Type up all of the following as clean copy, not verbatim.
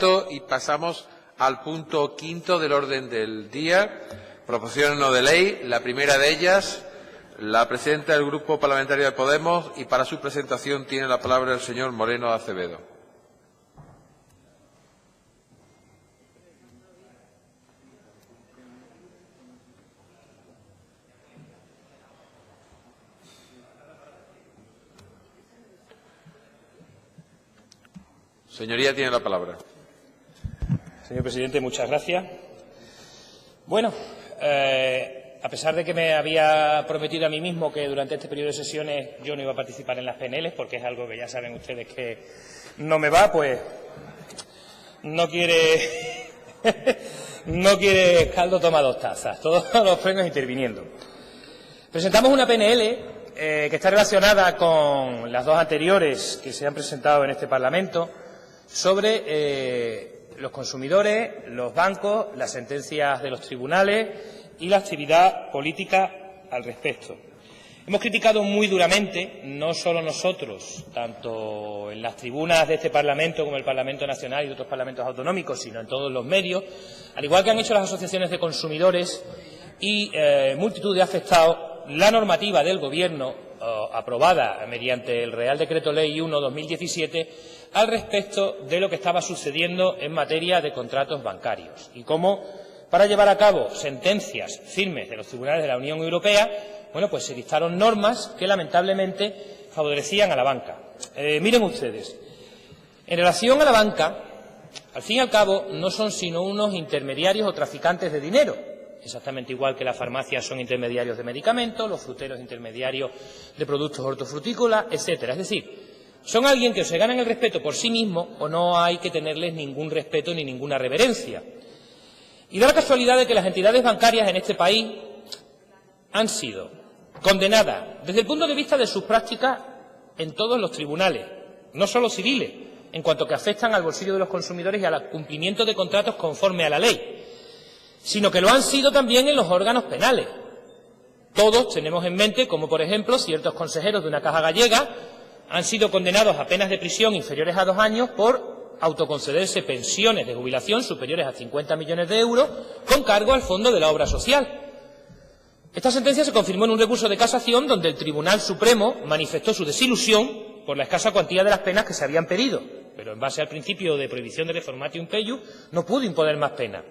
Y pasamos al punto quinto del orden del día, proposiciones no de ley. La primera de ellas la presenta el Grupo Parlamentario de Podemos y para su presentación tiene la palabra el señor Moreno de Acevedo. Señoría, tiene la palabra. Señor presidente, muchas gracias. Bueno, a pesar de que me había prometido a mí mismo que durante este periodo de sesiones yo no iba a participar en las PNL, porque es algo que ya saben ustedes que no me va, pues no quiere caldo toma dos tazas, todos los frenos interviniendo. Presentamos una PNL que está relacionada con las dos anteriores que se han presentado en este Parlamento sobre los consumidores, los bancos, las sentencias de los tribunales y la actividad política al respecto. Hemos criticado muy duramente, no solo nosotros, tanto en las tribunas de este Parlamento como en el Parlamento Nacional y de otros parlamentos autonómicos, sino en todos los medios, al igual que han hecho las asociaciones de consumidores y multitud de afectados, la normativa del Gobierno aprobada mediante el Real Decreto Ley 1/2017 al respecto de lo que estaba sucediendo en materia de contratos bancarios y cómo, para llevar a cabo sentencias firmes de los tribunales de la Unión Europea, bueno, pues se dictaron normas que lamentablemente favorecían a la banca. Miren ustedes, en relación a la banca, al fin y al cabo, no son sino unos intermediarios o traficantes de dinero, exactamente igual que las farmacias son intermediarios de medicamentos, los fruteros intermediarios de productos hortofrutícolas, etcétera. Es decir, son alguien que o se ganan el respeto por sí mismo o no hay que tenerles ningún respeto ni ninguna reverencia. Y da la casualidad de que las entidades bancarias en este país han sido condenadas desde el punto de vista de sus prácticas en todos los tribunales, no solo civiles, en cuanto que afectan al bolsillo de los consumidores y al cumplimiento de contratos conforme a la ley, sino que lo han sido también en los órganos penales. Todos tenemos en mente como, por ejemplo, ciertos consejeros de una caja gallega han sido condenados a penas de prisión inferiores a 2 años por autoconcederse pensiones de jubilación superiores a 50 millones de euros con cargo al Fondo de la Obra Social. Esta sentencia se confirmó en un recurso de casación donde el Tribunal Supremo manifestó su desilusión por la escasa cuantía de las penas que se habían pedido, pero en base al principio de prohibición de reformatio impeius no pudo imponer más penas.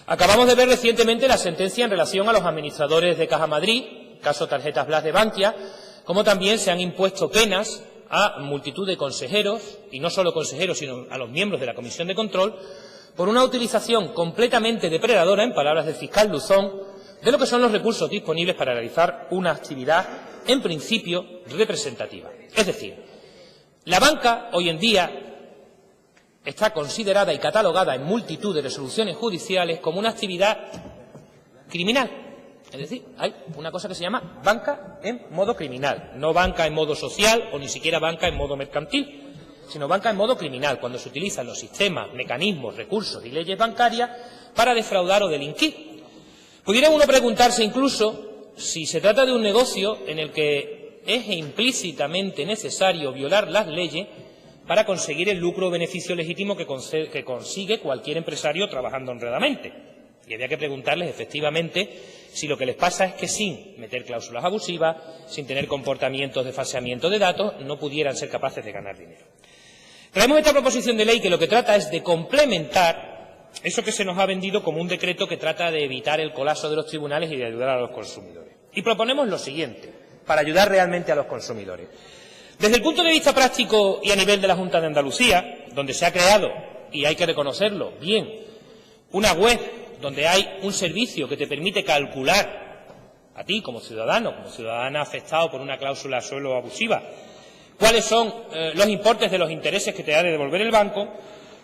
Acabamos de ver recientemente la sentencia en relación a los administradores de Caja Madrid, caso Tarjetas Blas de Bankia, como también se han impuesto penas a multitud de consejeros, y no solo consejeros, sino a los miembros de la Comisión de Control, por una utilización completamente depredadora, en palabras del fiscal Luzón, de lo que son los recursos disponibles para realizar una actividad, en principio, representativa. Es decir, la banca hoy en día está considerada y catalogada en multitud de resoluciones judiciales como una actividad criminal. Es decir, hay una cosa que se llama banca en modo criminal, no banca en modo social o ni siquiera banca en modo mercantil, sino banca en modo criminal, cuando se utilizan los sistemas, mecanismos, recursos y leyes bancarias para defraudar o delinquir. Pudiera uno preguntarse incluso si se trata de un negocio en el que es implícitamente necesario violar las leyes para conseguir el lucro o beneficio legítimo que consigue cualquier empresario trabajando honradamente. Y había que preguntarles, efectivamente, si lo que les pasa es que sin meter cláusulas abusivas, sin tener comportamientos de falseamiento de datos, no pudieran ser capaces de ganar dinero. Traemos esta proposición de ley que lo que trata es de complementar eso que se nos ha vendido como un decreto que trata de evitar el colapso de los tribunales y de ayudar a los consumidores. Y proponemos lo siguiente, para ayudar realmente a los consumidores. Desde el punto de vista práctico y a nivel de la Junta de Andalucía, donde se ha creado, y hay que reconocerlo bien, una web donde hay un servicio que te permite calcular a ti como ciudadano, como ciudadana afectado por una cláusula suelo abusiva, cuáles son los importes de los intereses que te ha de devolver el banco,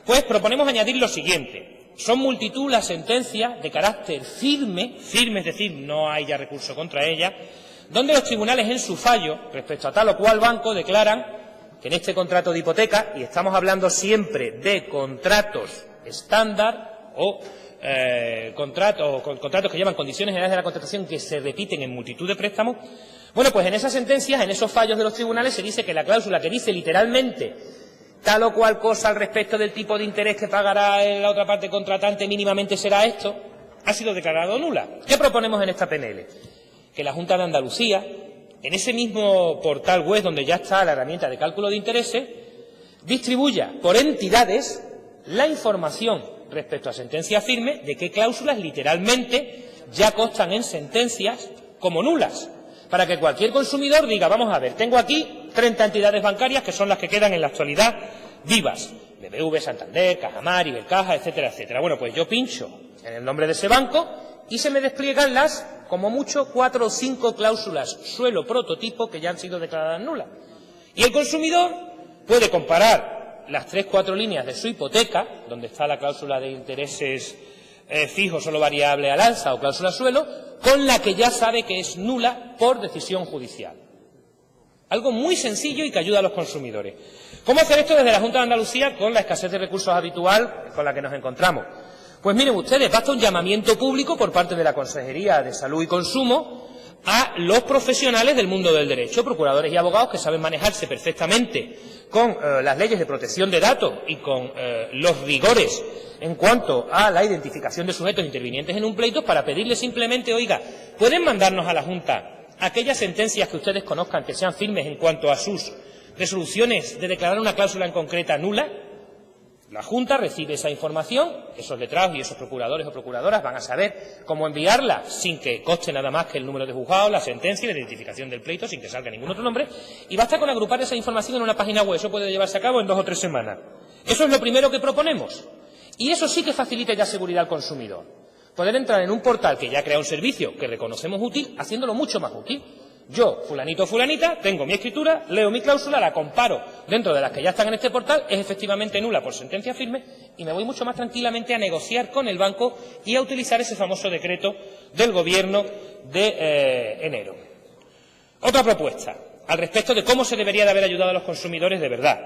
pues proponemos añadir lo siguiente. Son multitud las sentencias de carácter firme, es decir, no hay ya recurso contra ellas, donde los tribunales en su fallo respecto a tal o cual banco declaran que en este contrato de hipoteca, y estamos hablando siempre de contratos estándar o contratos que llevan condiciones generales de la contratación que se repiten en multitud de préstamos, bueno, pues en esas sentencias, en esos fallos de los tribunales, se dice que la cláusula que dice literalmente tal o cual cosa al respecto del tipo de interés que pagará la otra parte contratante mínimamente será esto, ha sido declarado nula. ¿Qué proponemos en esta PNL? Que la Junta de Andalucía, en ese mismo portal web donde ya está la herramienta de cálculo de intereses, distribuya por entidades la información respecto a sentencias firmes de qué cláusulas literalmente ya constan en sentencias como nulas, para que cualquier consumidor diga, vamos a ver, tengo aquí 30 entidades bancarias que son las que quedan en la actualidad vivas, BBV, Santander, Cajamar, Ibercaja, etcétera, etcétera. Bueno, pues yo pincho en el nombre de ese banco y se me despliegan las, como mucho, 4 o 5 cláusulas suelo prototipo que ya han sido declaradas nulas. Y el consumidor puede comparar las 3 o 4 líneas de su hipoteca, donde está la cláusula de intereses fijos solo variable al alza o cláusula suelo, con la que ya sabe que es nula por decisión judicial. Algo muy sencillo y que ayuda a los consumidores. ¿Cómo hacer esto desde la Junta de Andalucía con la escasez de recursos habitual con la que nos encontramos? Pues miren ustedes, basta un llamamiento público por parte de la Consejería de Salud y Consumo a los profesionales del mundo del derecho, procuradores y abogados que saben manejarse perfectamente con las leyes de protección de datos y con los rigores en cuanto a la identificación de sujetos intervinientes en un pleito, para pedirles simplemente, oiga, ¿pueden mandarnos a la Junta aquellas sentencias que ustedes conozcan que sean firmes en cuanto a sus resoluciones de declarar una cláusula en concreta nula? La Junta recibe esa información, esos letrados y esos procuradores o procuradoras van a saber cómo enviarla sin que coste nada más que el número de juzgado, la sentencia y la identificación del pleito, sin que salga ningún otro nombre, y basta con agrupar esa información en una página web. Eso puede llevarse a cabo en 2 o 3 semanas. Eso es lo primero que proponemos. Y eso sí que facilita ya seguridad al consumidor. Poder entrar en un portal que ya crea un servicio que reconocemos útil, haciéndolo mucho más útil. Yo, fulanito o fulanita, tengo mi escritura, leo mi cláusula, la comparo dentro de las que ya están en este portal, es efectivamente nula por sentencia firme y me voy mucho más tranquilamente a negociar con el banco y a utilizar ese famoso decreto del Gobierno de enero. Otra propuesta al respecto de cómo se debería de haber ayudado a los consumidores de verdad.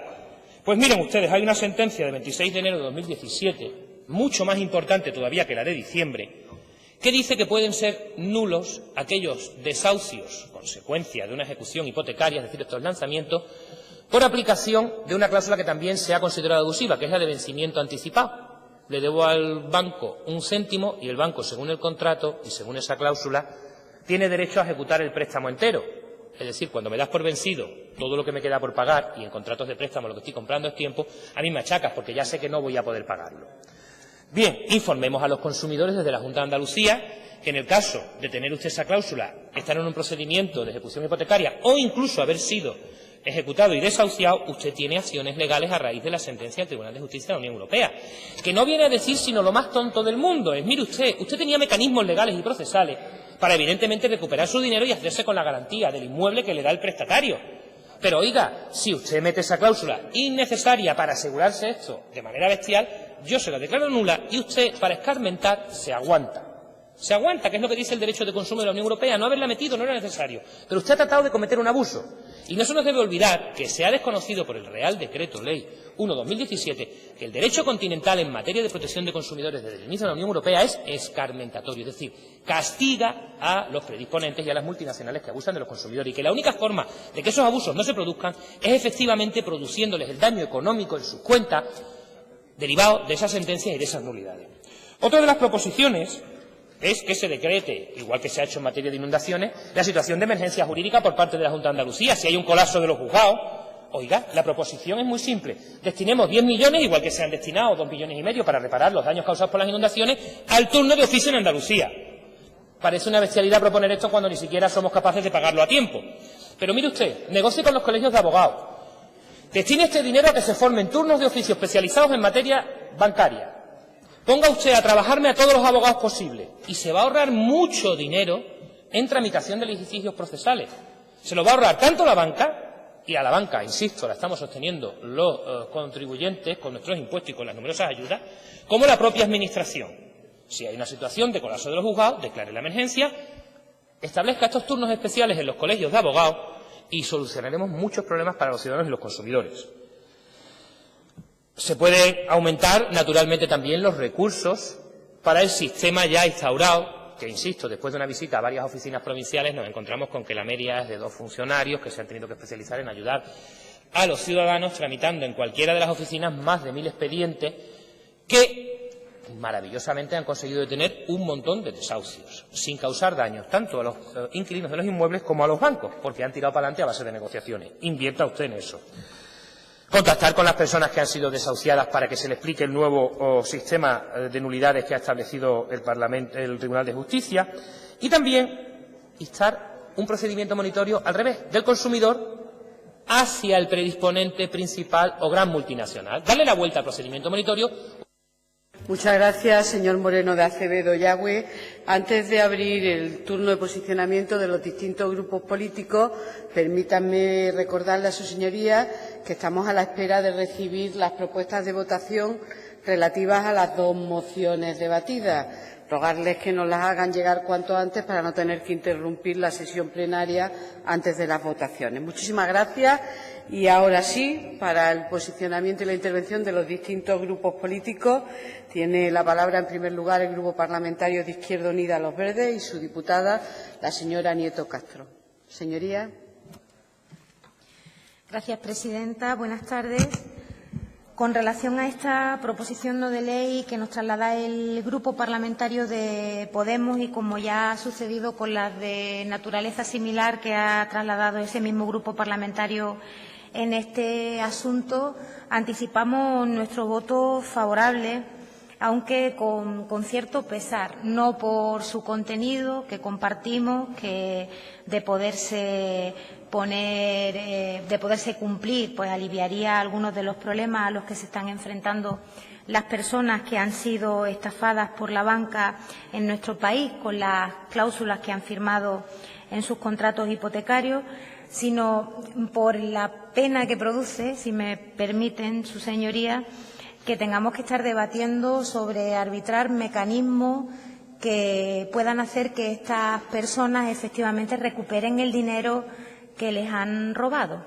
Pues miren ustedes, hay una sentencia de 26 de enero de 2017, mucho más importante todavía que la de diciembre, que dice que pueden ser nulos aquellos desahucios, consecuencia de una ejecución hipotecaria, es decir, estos lanzamientos, por aplicación de una cláusula que también se ha considerado abusiva, que es la de vencimiento anticipado. Le debo al banco 1 céntimo y el banco, según el contrato y según esa cláusula, tiene derecho a ejecutar el préstamo entero. Es decir, cuando me das por vencido todo lo que me queda por pagar, y en contratos de préstamo lo que estoy comprando es tiempo, a mí me achacas porque ya sé que no voy a poder pagarlo. Bien, informemos a los consumidores desde la Junta de Andalucía que en el caso de tener usted esa cláusula, estar en un procedimiento de ejecución hipotecaria o incluso haber sido ejecutado y desahuciado, usted tiene acciones legales a raíz de la sentencia del Tribunal de Justicia de la Unión Europea, que no viene a decir sino lo más tonto del mundo. Es, mire usted tenía mecanismos legales y procesales para evidentemente recuperar su dinero y hacerse con la garantía del inmueble que le da el prestatario. Pero oiga, si usted mete esa cláusula innecesaria para asegurarse esto de manera bestial, yo se la declaro nula y usted, para escarmentar, se aguanta. Se aguanta, que es lo que dice el derecho de consumo de la Unión Europea. No haberla metido no era necesario. Pero usted ha tratado de cometer un abuso. Y no se nos debe olvidar que se ha desconocido por el Real Decreto Ley 1/2017 que el derecho continental en materia de protección de consumidores desde el inicio de la Unión Europea es escarmentatorio, es decir, castiga a los predisponentes y a las multinacionales que abusan de los consumidores, y que la única forma de que esos abusos no se produzcan es efectivamente produciéndoles el daño económico en sus cuentas derivado de esas sentencias y de esas nulidades. Otra de las proposiciones es que se decrete, igual que se ha hecho en materia de inundaciones, la situación de emergencia jurídica por parte de la Junta de Andalucía. Si hay un colapso de los juzgados, oiga, la proposición es muy simple. Destinemos 10 millones, igual que se han destinado 2,5 millones para reparar los daños causados por las inundaciones, al turno de oficio en Andalucía. Parece una bestialidad proponer esto cuando ni siquiera somos capaces de pagarlo a tiempo. Pero mire usted, negocie con los colegios de abogados. Destine este dinero a que se formen turnos de oficio especializados en materia bancaria. Ponga usted a trabajarme a todos los abogados posibles y se va a ahorrar mucho dinero en tramitación de litigios procesales. Se lo va a ahorrar tanto la banca, y a la banca, insisto, la estamos sosteniendo los contribuyentes con nuestros impuestos y con las numerosas ayudas, como la propia administración. Si hay una situación de colapso de los juzgados, declare la emergencia, establezca estos turnos especiales en los colegios de abogados y solucionaremos muchos problemas para los ciudadanos y los consumidores. Se pueden aumentar, naturalmente, también los recursos para el sistema ya instaurado, que, insisto, después de una visita a varias oficinas provinciales nos encontramos con que la media es de 2 funcionarios que se han tenido que especializar en ayudar a los ciudadanos tramitando en cualquiera de las oficinas más de 1000 expedientes que maravillosamente han conseguido detener un montón de desahucios, sin causar daños tanto a los inquilinos de los inmuebles como a los bancos, porque han tirado para adelante a base de negociaciones. Invierta usted en eso. Contactar con las personas que han sido desahuciadas para que se les explique el nuevo sistema de nulidades que ha establecido el Tribunal de Justicia, y también instar un procedimiento monitorio al revés, del consumidor hacia el predisponente principal o gran multinacional. Darle la vuelta al procedimiento monitorio. Muchas gracias, señor Moreno de Acevedo Yagüe. Antes de abrir el turno de posicionamiento de los distintos grupos políticos, permítanme recordarle a su señoría que estamos a la espera de recibir las propuestas de votación relativas a las dos mociones debatidas. Rogarles que nos las hagan llegar cuanto antes para no tener que interrumpir la sesión plenaria antes de las votaciones. Muchísimas gracias. Y ahora sí, para el posicionamiento y la intervención de los distintos grupos políticos, tiene la palabra en primer lugar el Grupo Parlamentario de Izquierda Unida Los Verdes y su diputada, la señora Nieto Castro. Señoría. Gracias, presidenta. Buenas tardes. Con relación a esta proposición no de ley que nos traslada el Grupo Parlamentario de Podemos y como ya ha sucedido con las de naturaleza similar que ha trasladado ese mismo Grupo Parlamentario en este asunto, anticipamos nuestro voto favorable, aunque con cierto pesar, no por su contenido, que compartimos, que de poderse cumplir, pues aliviaría algunos de los problemas a los que se están enfrentando las personas que han sido estafadas por la banca en nuestro país con las cláusulas que han firmado en sus contratos hipotecarios, sino por la pena que produce, si me permiten, su señoría, que tengamos que estar debatiendo sobre arbitrar mecanismos que puedan hacer que estas personas efectivamente recuperen el dinero que les han robado.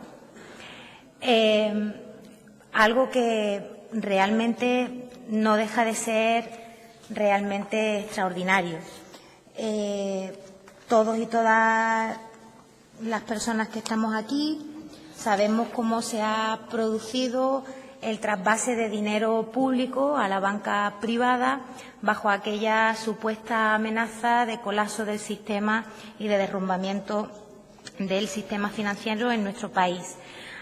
Algo que realmente no deja de ser realmente extraordinario. Todos y todas las personas que estamos aquí sabemos cómo se ha producido el trasvase de dinero público a la banca privada bajo aquella supuesta amenaza de colapso del sistema y de derrumbamiento del sistema financiero en nuestro país.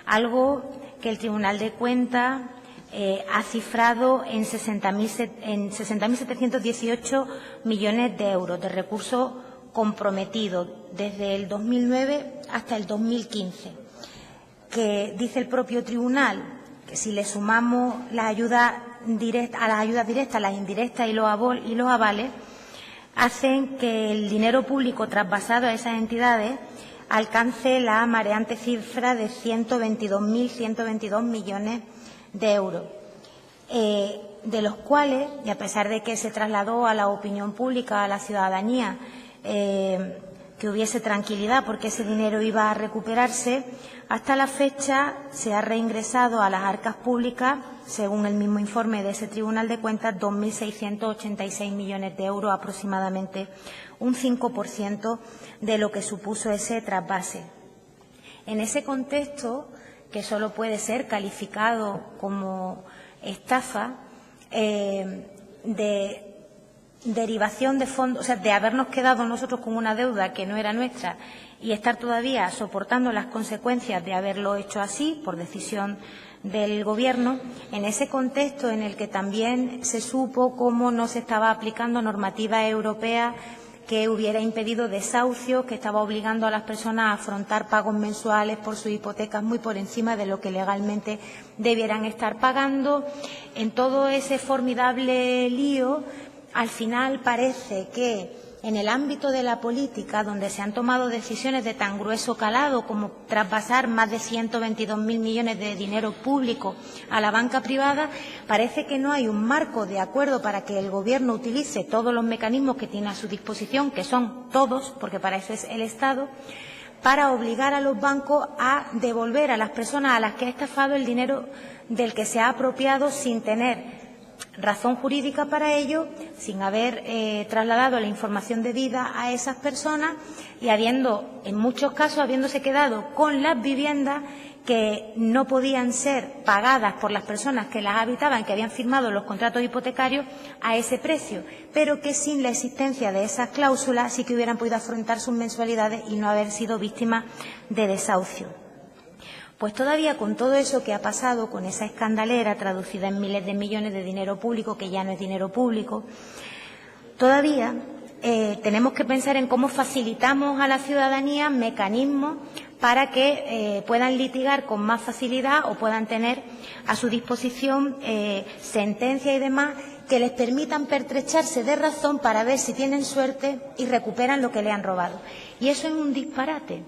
Algo que el Tribunal de Cuentas ha cifrado en 60.718 millones de euros de recursos comprometidos desde el 2009 hasta el 2015, que dice el propio Tribunal que si le sumamos las ayudas directas, las indirectas y los avales, hacen que el dinero público trasvasado a esas entidades alcance la mareante cifra de 122.122 millones de euros, de los cuales, y a pesar de que se trasladó a la opinión pública, a la ciudadanía, que hubiese tranquilidad porque ese dinero iba a recuperarse, hasta la fecha se ha reingresado a las arcas públicas, según el mismo informe de ese Tribunal de Cuentas, 2.686 millones de euros, aproximadamente un 5% de lo que supuso ese trasvase. En ese contexto, que solo puede ser calificado como estafa, de derivación de fondos, o sea, de habernos quedado nosotros con una deuda que no era nuestra y estar todavía soportando las consecuencias de haberlo hecho así por decisión del Gobierno, en ese contexto en el que también se supo cómo no se estaba aplicando normativa europea que hubiera impedido desahucios, que estaba obligando a las personas a afrontar pagos mensuales por sus hipotecas muy por encima de lo que legalmente debieran estar pagando. En todo ese formidable lío, al final parece que en el ámbito de la política, donde se han tomado decisiones de tan grueso calado como traspasar más de 122.000 millones de dinero público a la banca privada, parece que no hay un marco de acuerdo para que el Gobierno utilice todos los mecanismos que tiene a su disposición, que son todos, porque para eso es el Estado, para obligar a los bancos a devolver a las personas a las que ha estafado el dinero del que se ha apropiado sin tener razón jurídica para ello, sin haber trasladado la información debida a esas personas y en muchos casos, habiéndose quedado con las viviendas que no podían ser pagadas por las personas que las habitaban, que habían firmado los contratos hipotecarios a ese precio, pero que sin la existencia de esas cláusulas sí que hubieran podido afrontar sus mensualidades y no haber sido víctimas de desahucio. Pues todavía con todo eso que ha pasado, con esa escandalera traducida en miles de millones de dinero público, que ya no es dinero público, todavía tenemos que pensar en cómo facilitamos a la ciudadanía mecanismos para que puedan litigar con más facilidad o puedan tener a su disposición sentencias y demás que les permitan pertrecharse de razón para ver si tienen suerte y recuperan lo que le han robado. Y eso es un disparate.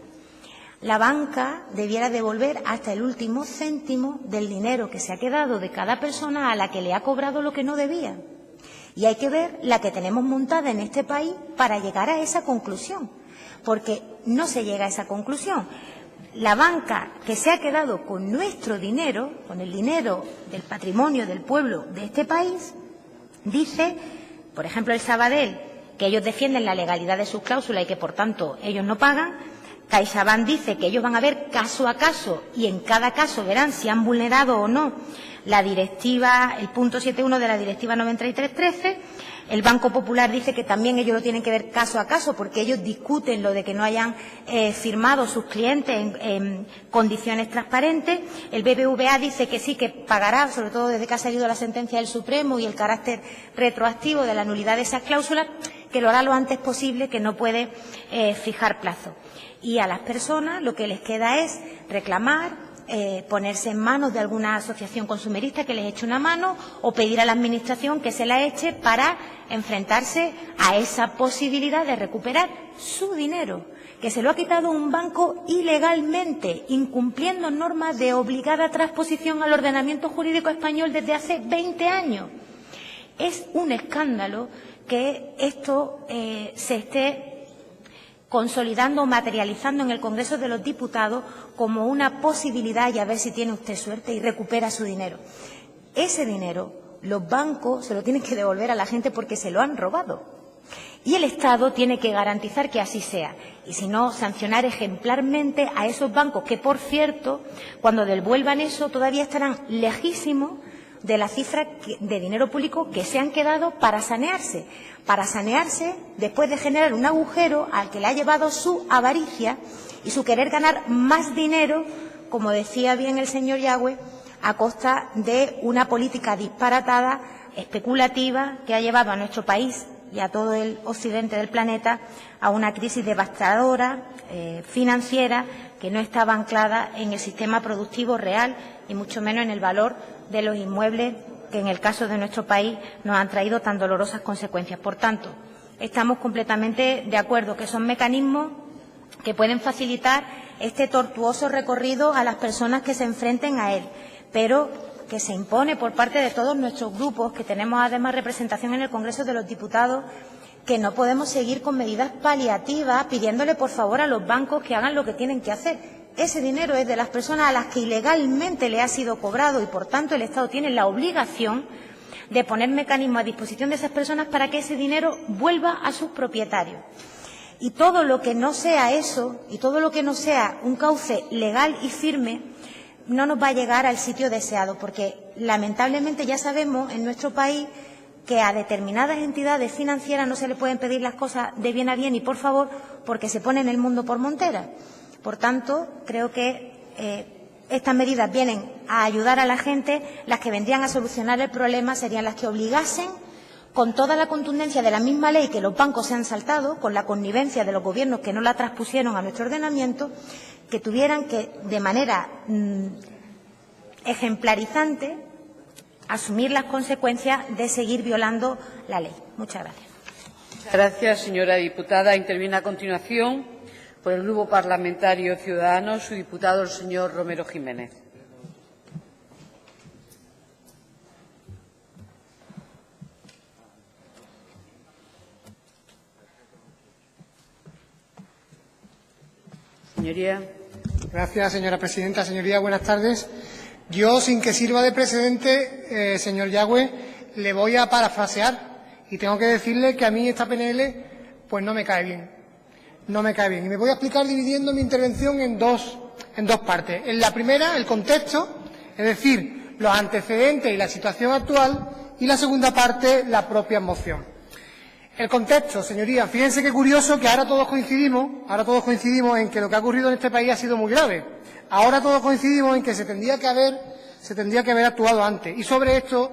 La banca debiera devolver hasta el último céntimo del dinero que se ha quedado de cada persona a la que le ha cobrado lo que no debía. Y hay que ver la que tenemos montada en este país para llegar a esa conclusión, porque no se llega a esa conclusión. La banca que se ha quedado con nuestro dinero, con el dinero del patrimonio del pueblo de este país, dice, por ejemplo, el Sabadell, que ellos defienden la legalidad de sus cláusulas y que, por tanto, ellos no pagan. CaixaBank dice que ellos van a ver caso a caso y en cada caso verán si han vulnerado o no la directiva, el punto 7.1 de la directiva 9313. El Banco Popular dice que también ellos lo tienen que ver caso a caso porque ellos discuten lo de que no hayan firmado sus clientes en condiciones transparentes. El BBVA dice que sí, que pagará, sobre todo desde que ha salido la sentencia del Supremo y el carácter retroactivo de la nulidad de esas cláusulas, que lo hará lo antes posible, que no puede fijar plazo. Y a las personas lo que les queda es reclamar, ponerse en manos de alguna asociación consumerista que les eche una mano o pedir a la Administración que se la eche para enfrentarse a esa posibilidad de recuperar su dinero, que se lo ha quitado un banco ilegalmente, incumpliendo normas de obligada transposición al ordenamiento jurídico español desde hace 20 años. Es un escándalo que esto se esté consolidando o materializando en el Congreso de los Diputados como una posibilidad y a ver si tiene usted suerte y recupera su dinero. Ese dinero los bancos se lo tienen que devolver a la gente porque se lo han robado. Y el Estado tiene que garantizar que así sea. Y si no, sancionar ejemplarmente a esos bancos que, por cierto, cuando devuelvan eso todavía estarán lejísimos de la cifra de dinero público que se han quedado para sanearse después de generar un agujero al que le ha llevado su avaricia y su querer ganar más dinero, como decía bien el señor Yagüe, a costa de una política disparatada, especulativa, que ha llevado a nuestro país y a todo el occidente del planeta a una crisis devastadora, financiera, que no estaba anclada en el sistema productivo real y mucho menos en el valor de los inmuebles que en el caso de nuestro país nos han traído tan dolorosas consecuencias. Por tanto, estamos completamente de acuerdo que son mecanismos que pueden facilitar este tortuoso recorrido a las personas que se enfrenten a él, pero que se impone por parte de todos nuestros grupos, que tenemos además representación en el Congreso de los Diputados, que no podemos seguir con medidas paliativas pidiéndole por favor a los bancos que hagan lo que tienen que hacer. Ese dinero es de las personas a las que ilegalmente le ha sido cobrado y, por tanto, el Estado tiene la obligación de poner mecanismos a disposición de esas personas para que ese dinero vuelva a sus propietarios. Y todo lo que no sea eso, y todo lo que no sea un cauce legal y firme, no nos va a llegar al sitio deseado, porque lamentablemente ya sabemos en nuestro país que a determinadas entidades financieras no se le pueden pedir las cosas de bien a bien y por favor porque se ponen el mundo por montera. Por tanto, creo que estas medidas vienen a ayudar a la gente. Las que vendrían a solucionar el problema serían las que obligasen, con toda la contundencia de la misma ley que los bancos se han saltado, con la connivencia de los gobiernos que no la transpusieron a nuestro ordenamiento, que tuvieran que, de manera ejemplarizante, asumir las consecuencias de seguir violando la ley. Muchas gracias. Gracias, señora diputada. Interviene a continuación, por el Grupo Parlamentario Ciudadanos, su diputado, el señor Romero Jiménez. Señoría. Gracias, señora presidenta. Señoría, buenas tardes. Yo, sin que sirva de precedente, señor Yagüe, le voy a parafrasear y tengo que decirle que a mí esta PNL pues no me cae bien. No me cae bien. Y me voy a explicar dividiendo mi intervención en dos en dos partes. En la primera, el contexto, es decir, los antecedentes y la situación actual, y la segunda parte, la propia moción. El contexto, señorías, fíjense qué curioso que ahora todos coincidimos en que lo que ha ocurrido en este país ha sido muy grave. Ahora todos coincidimos en que se tendría que haber actuado antes. Y sobre esto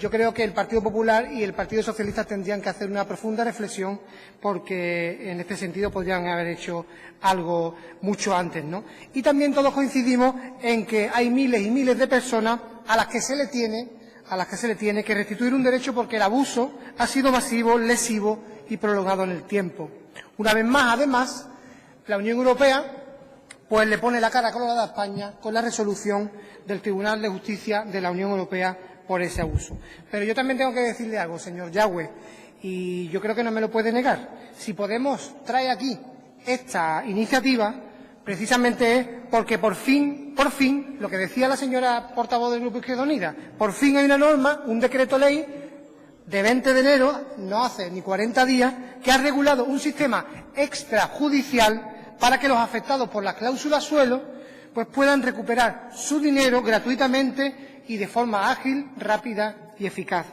yo creo que el Partido Popular y el Partido Socialista tendrían que hacer una profunda reflexión, porque en este sentido podrían haber hecho algo mucho antes, ¿no? Y también todos coincidimos en que hay miles y miles de personas a las que se le tiene que restituir un derecho porque el abuso ha sido masivo, lesivo y prolongado en el tiempo. Una vez más, además, la Unión Europea pues le pone la cara colorada a España con la resolución del Tribunal de Justicia de la Unión Europea por ese abuso. Pero yo también tengo que decirle algo, señor Yagüe, y yo creo que no me lo puede negar. Si Podemos trae aquí esta iniciativa, precisamente es porque por fin, lo que decía la señora portavoz del Grupo Izquierda Unida, por fin hay una norma, un decreto ley de 20 de enero, no hace ni 40 días, que ha regulado un sistema extrajudicial para que los afectados por la cláusula suelo pues puedan recuperar su dinero gratuitamente y de forma ágil, rápida y eficaz.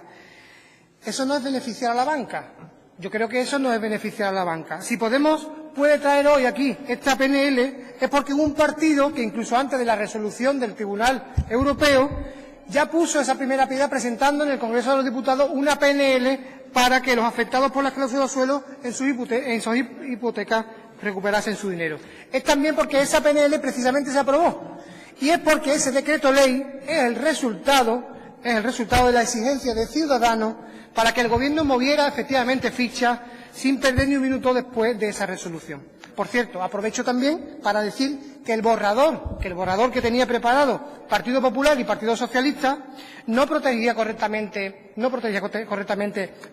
Eso no es beneficiar a la banca. Yo creo que eso no es beneficiar a la banca. Si Podemos puede traer hoy aquí esta PNL es porque hubo un partido que incluso antes de la resolución del Tribunal Europeo ya puso esa primera piedra presentando en el Congreso de los Diputados una PNL para que los afectados por la cláusula suelo en sus hipotecas recuperasen su dinero. Es también porque esa PNL precisamente se aprobó. Y es porque ese decreto ley es el resultado de la exigencia de Ciudadanos para que el Gobierno moviera efectivamente ficha sin perder ni un minuto después de esa resolución. Por cierto, aprovecho también para decir que el borrador que tenía preparado Partido Popular y Partido Socialista no protegía correctamente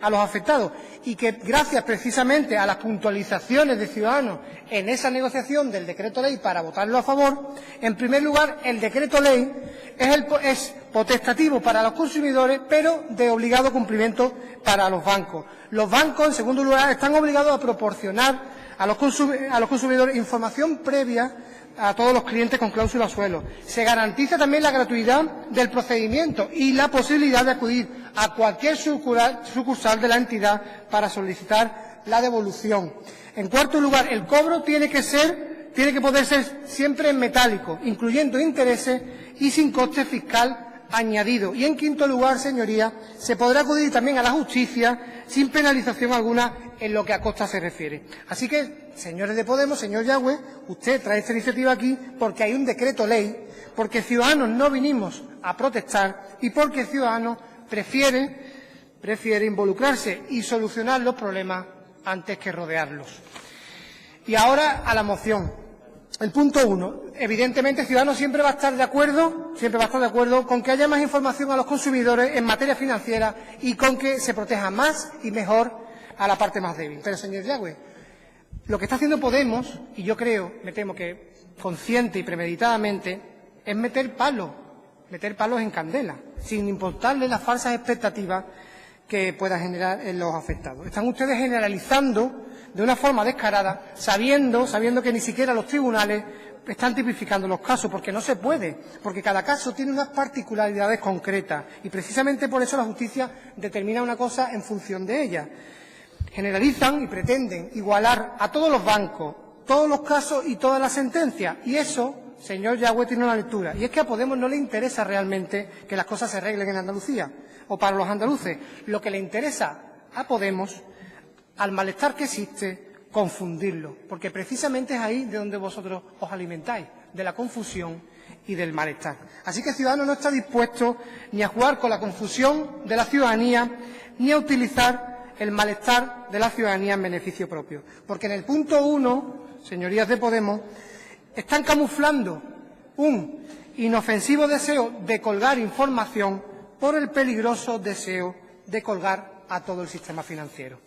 a los afectados, y que gracias precisamente a las puntualizaciones de Ciudadanos en esa negociación del decreto ley para votarlo a favor, en primer lugar el decreto ley es potestativo para los consumidores, pero de obligado cumplimiento para los bancos. Los bancos, en segundo lugar, están obligados a proporcionar a los consumidores información previa a todos los clientes con cláusula suelo. Se garantiza también la gratuidad del procedimiento y la posibilidad de acudir a cualquier sucursal de la entidad para solicitar la devolución. En cuarto lugar, el cobro tiene que poder ser siempre en metálico, incluyendo intereses y sin coste fiscal añadido. Y en quinto lugar, señorías, se podrá acudir también a la justicia sin penalización alguna en lo que a costas se refiere. Así que, señores de Podemos, señor Yagüe, usted trae esta iniciativa aquí porque hay un decreto ley, porque Ciudadanos no vinimos a protestar y porque Ciudadanos prefiere involucrarse y solucionar los problemas antes que rodearlos. Y ahora a la moción. El punto 1. Evidentemente, Ciudadanos siempre va a estar de acuerdo con que haya más información a los consumidores en materia financiera y con que se proteja más y mejor a la parte más débil. Pero, señor Yagüe, lo que está haciendo Podemos, y yo me temo que consciente y premeditadamente, es meter palos en candela, sin importarle las falsas expectativas que pueda generar en los afectados. Están ustedes generalizando de una forma descarada, sabiendo que ni siquiera los tribunales están tipificando los casos, porque no se puede, porque cada caso tiene unas particularidades concretas y precisamente por eso la justicia determina una cosa en función de ella. Generalizan y pretenden igualar a todos los bancos, todos los casos y todas las sentencias, y eso, señor Yagüe, tiene una lectura, y es que a Podemos no le interesa realmente que las cosas se arreglen en Andalucía o para los andaluces. Lo que le interesa a Podemos, al malestar que existe, confundirlo, porque precisamente es ahí de donde vosotros os alimentáis, de la confusión y del malestar. Así que Ciudadanos no está dispuesto ni a jugar con la confusión de la ciudadanía, ni a utilizar el malestar de la ciudadanía en beneficio propio. Porque en el punto 1, señorías de Podemos, están camuflando un inofensivo deseo de colgar información por el peligroso deseo de colgar a todo el sistema financiero.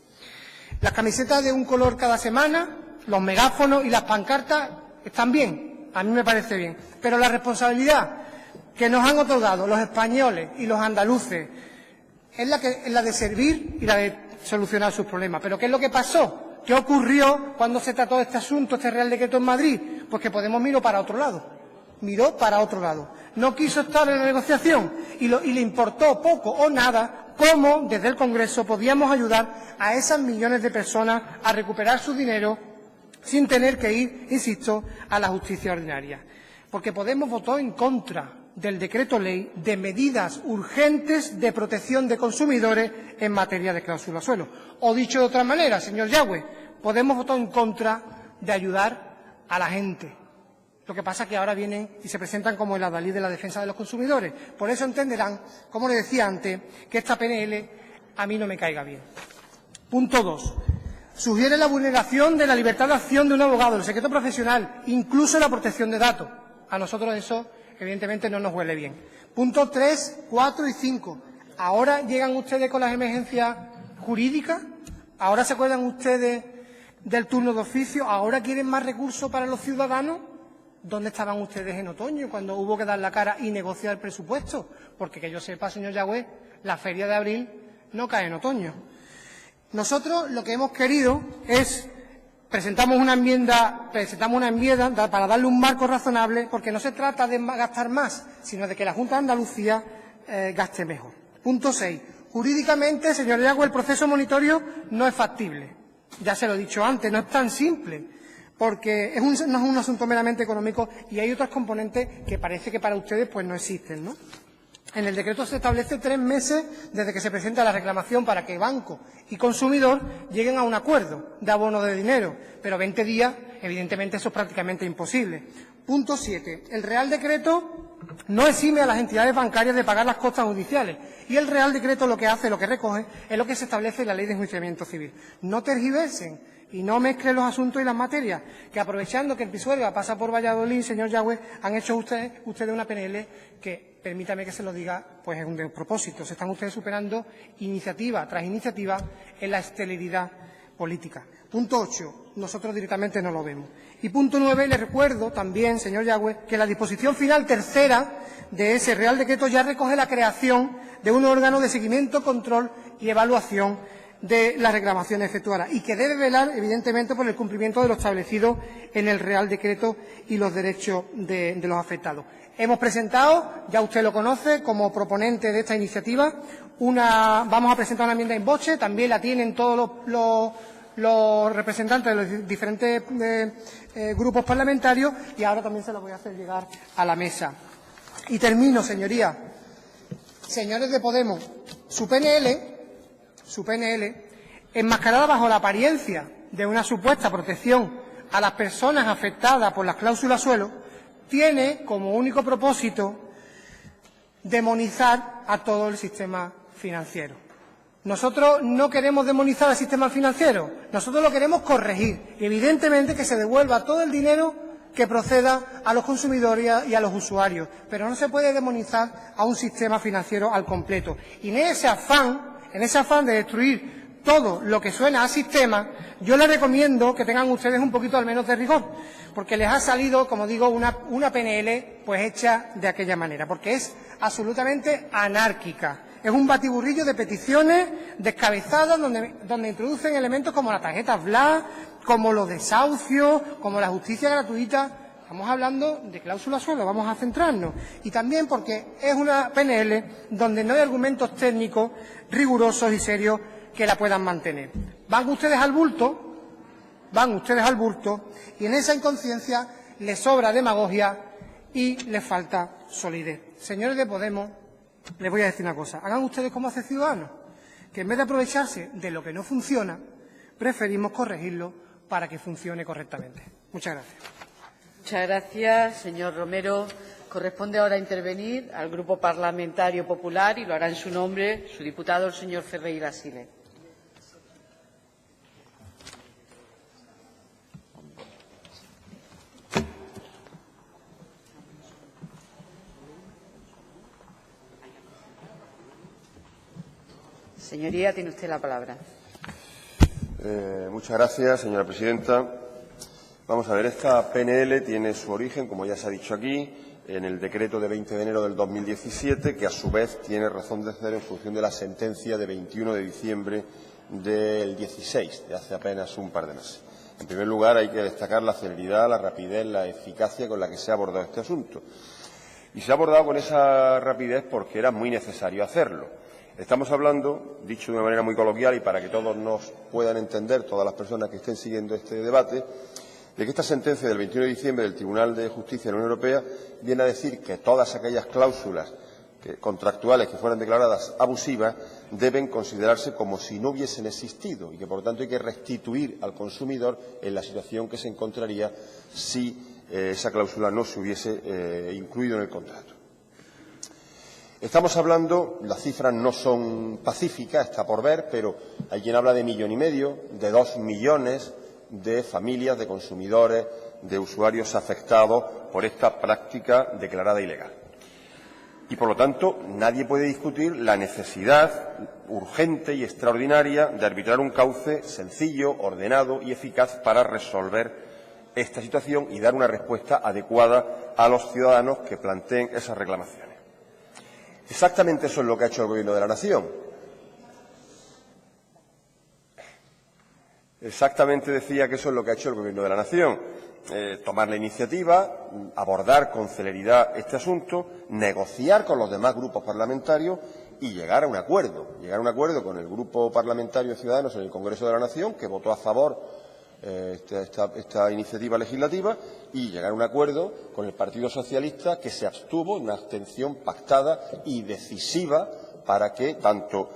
Las camisetas de un color cada semana, los megáfonos y las pancartas están bien, a mí me parece bien, pero la responsabilidad que nos han otorgado los españoles y los andaluces es la de servir y la de solucionar sus problemas. ¿Pero qué es lo que pasó? ¿Qué ocurrió cuando se trató de este asunto, este Real Decreto en Madrid? Pues que Podemos miró para otro lado. miró para otro lado. No quiso estar en la negociación y le importó poco o nada cómo desde el Congreso podíamos ayudar a esas millones de personas a recuperar su dinero sin tener que ir, insisto, a la justicia ordinaria. Porque Podemos votó en contra del decreto ley de medidas urgentes de protección de consumidores en materia de cláusula suelo. O dicho de otra manera, señor Yagüe, Podemos votó en contra de ayudar a la gente. Lo que pasa es que ahora vienen y se presentan como el adalid de la defensa de los consumidores. Por eso entenderán, como les decía antes, que esta PNL a mí no me caiga bien. Punto 2. Sugiere la vulneración de la libertad de acción de un abogado, el secreto profesional, incluso la protección de datos. A nosotros eso, evidentemente, no nos huele bien. Punto 3, 4 y 5. ¿Ahora llegan ustedes con las emergencias jurídicas? ¿Ahora se acuerdan ustedes del turno de oficio? ¿Ahora quieren más recursos para los ciudadanos? ¿Dónde estaban ustedes en otoño cuando hubo que dar la cara y negociar el presupuesto? Porque que yo sepa, señor Yagüe, la feria de abril no cae en otoño. Nosotros lo que hemos querido es presentamos una enmienda para darle un marco razonable, porque no se trata de gastar más, sino de que la Junta de Andalucía gaste mejor. Punto 6. Jurídicamente, señor Yagüe, el proceso monitorio no es factible. Ya se lo he dicho antes, no es tan simple, porque no es un asunto meramente económico y hay otros componentes que parece que para ustedes pues no existen, ¿no? En el decreto se establece 3 meses desde que se presenta la reclamación para que banco y consumidor lleguen a un acuerdo de abono de dinero, pero 20 días, evidentemente, eso es prácticamente imposible. Punto 7. El Real Decreto no exime a las entidades bancarias de pagar las costas judiciales y el Real Decreto lo que hace, lo que recoge, es lo que se establece en la Ley de Enjuiciamiento Civil. No tergiversen y no mezclen los asuntos y las materias, que aprovechando que el Pisuerga pasa por Valladolid, señor Yagüe, han hecho ustedes una PNL que, permítame que se lo diga, pues es un despropósito. Se están ustedes superando iniciativa tras iniciativa en la esterilidad política. Punto 8. Nosotros directamente no lo vemos. Y punto 9. Le recuerdo también, señor Yagüe, que la disposición final tercera de ese Real Decreto ya recoge la creación de un órgano de seguimiento, control y evaluación de las reclamaciones efectuadas y que debe velar, evidentemente, por el cumplimiento de lo establecido en el Real Decreto y los derechos de los afectados. Hemos presentado, ya usted lo conoce, como proponente de esta iniciativa, vamos a presentar una enmienda in voce, también la tienen todos los representantes de los diferentes grupos parlamentarios y ahora también se la voy a hacer llegar a la mesa. Y termino, señorías. Señores de Podemos, su PNL, enmascarada bajo la apariencia de una supuesta protección a las personas afectadas por las cláusulas suelo, tiene como único propósito demonizar a todo el sistema financiero. Nosotros no queremos demonizar al sistema financiero, nosotros lo queremos corregir y, evidentemente, que se devuelva todo el dinero que proceda a los consumidores y a los usuarios, pero no se puede demonizar a un sistema financiero al completo. Y en ese afán de destruir todo lo que suena a sistema, yo les recomiendo que tengan ustedes un poquito al menos de rigor, porque les ha salido, como digo, una PNL pues hecha de aquella manera, porque es absolutamente anárquica. Es un batiburrillo de peticiones descabezadas donde introducen elementos como la tarjeta BLA, como los desahucios, como la justicia gratuita. Estamos hablando de cláusula suelo, vamos a centrarnos. Y también porque es una PNL donde no hay argumentos técnicos rigurosos y serios que la puedan mantener. Van ustedes al bulto y en esa inconsciencia les sobra demagogia y les falta solidez. Señores de Podemos, les voy a decir una cosa. Hagan ustedes como hace Ciudadanos, que en vez de aprovecharse de lo que no funciona, preferimos corregirlo para que funcione correctamente. Muchas gracias. Muchas gracias, señor Romero. Corresponde ahora intervenir al Grupo Parlamentario Popular y lo hará en su nombre su diputado, el señor Ferreira Sile. Señoría, tiene usted la palabra. Muchas gracias, señora presidenta. Vamos a ver, esta PNL tiene su origen, como ya se ha dicho aquí, en el decreto de 20 de enero del 2017, que a su vez tiene razón de ser en función de la sentencia de 21 de diciembre del 16, de hace apenas un par de meses. En primer lugar, hay que destacar la celeridad, la rapidez, la eficacia con la que se ha abordado este asunto. Y se ha abordado con esa rapidez porque era muy necesario hacerlo. Estamos hablando, dicho de una manera muy coloquial y para que todos nos puedan entender, todas las personas que estén siguiendo este debate, de que esta sentencia del 21 de diciembre del Tribunal de Justicia de la Unión Europea viene a decir que todas aquellas cláusulas contractuales que fueran declaradas abusivas deben considerarse como si no hubiesen existido y que, por lo tanto, hay que restituir al consumidor en la situación que se encontraría si esa cláusula no se hubiese incluido en el contrato. Estamos hablando, las cifras no son pacíficas, está por ver, pero hay quien habla de 1,5 millones, de 2 millones de familias, de consumidores, de usuarios afectados por esta práctica declarada ilegal. Y, por lo tanto, nadie puede discutir la necesidad urgente y extraordinaria de arbitrar un cauce sencillo, ordenado y eficaz para resolver esta situación y dar una respuesta adecuada a los ciudadanos que planteen esas reclamaciones. Exactamente eso es lo que ha hecho el Gobierno de la Nación. Exactamente decía que eso es lo que ha hecho el Gobierno de la Nación. Tomar la iniciativa, abordar con celeridad este asunto, negociar con los demás grupos parlamentarios y llegar a un acuerdo. Llegar a un acuerdo con el Grupo Parlamentario de Ciudadanos en el Congreso de la Nación, que votó a favor esta iniciativa legislativa, y llegar a un acuerdo con el Partido Socialista, que se abstuvo, una abstención pactada y decisiva para que tanto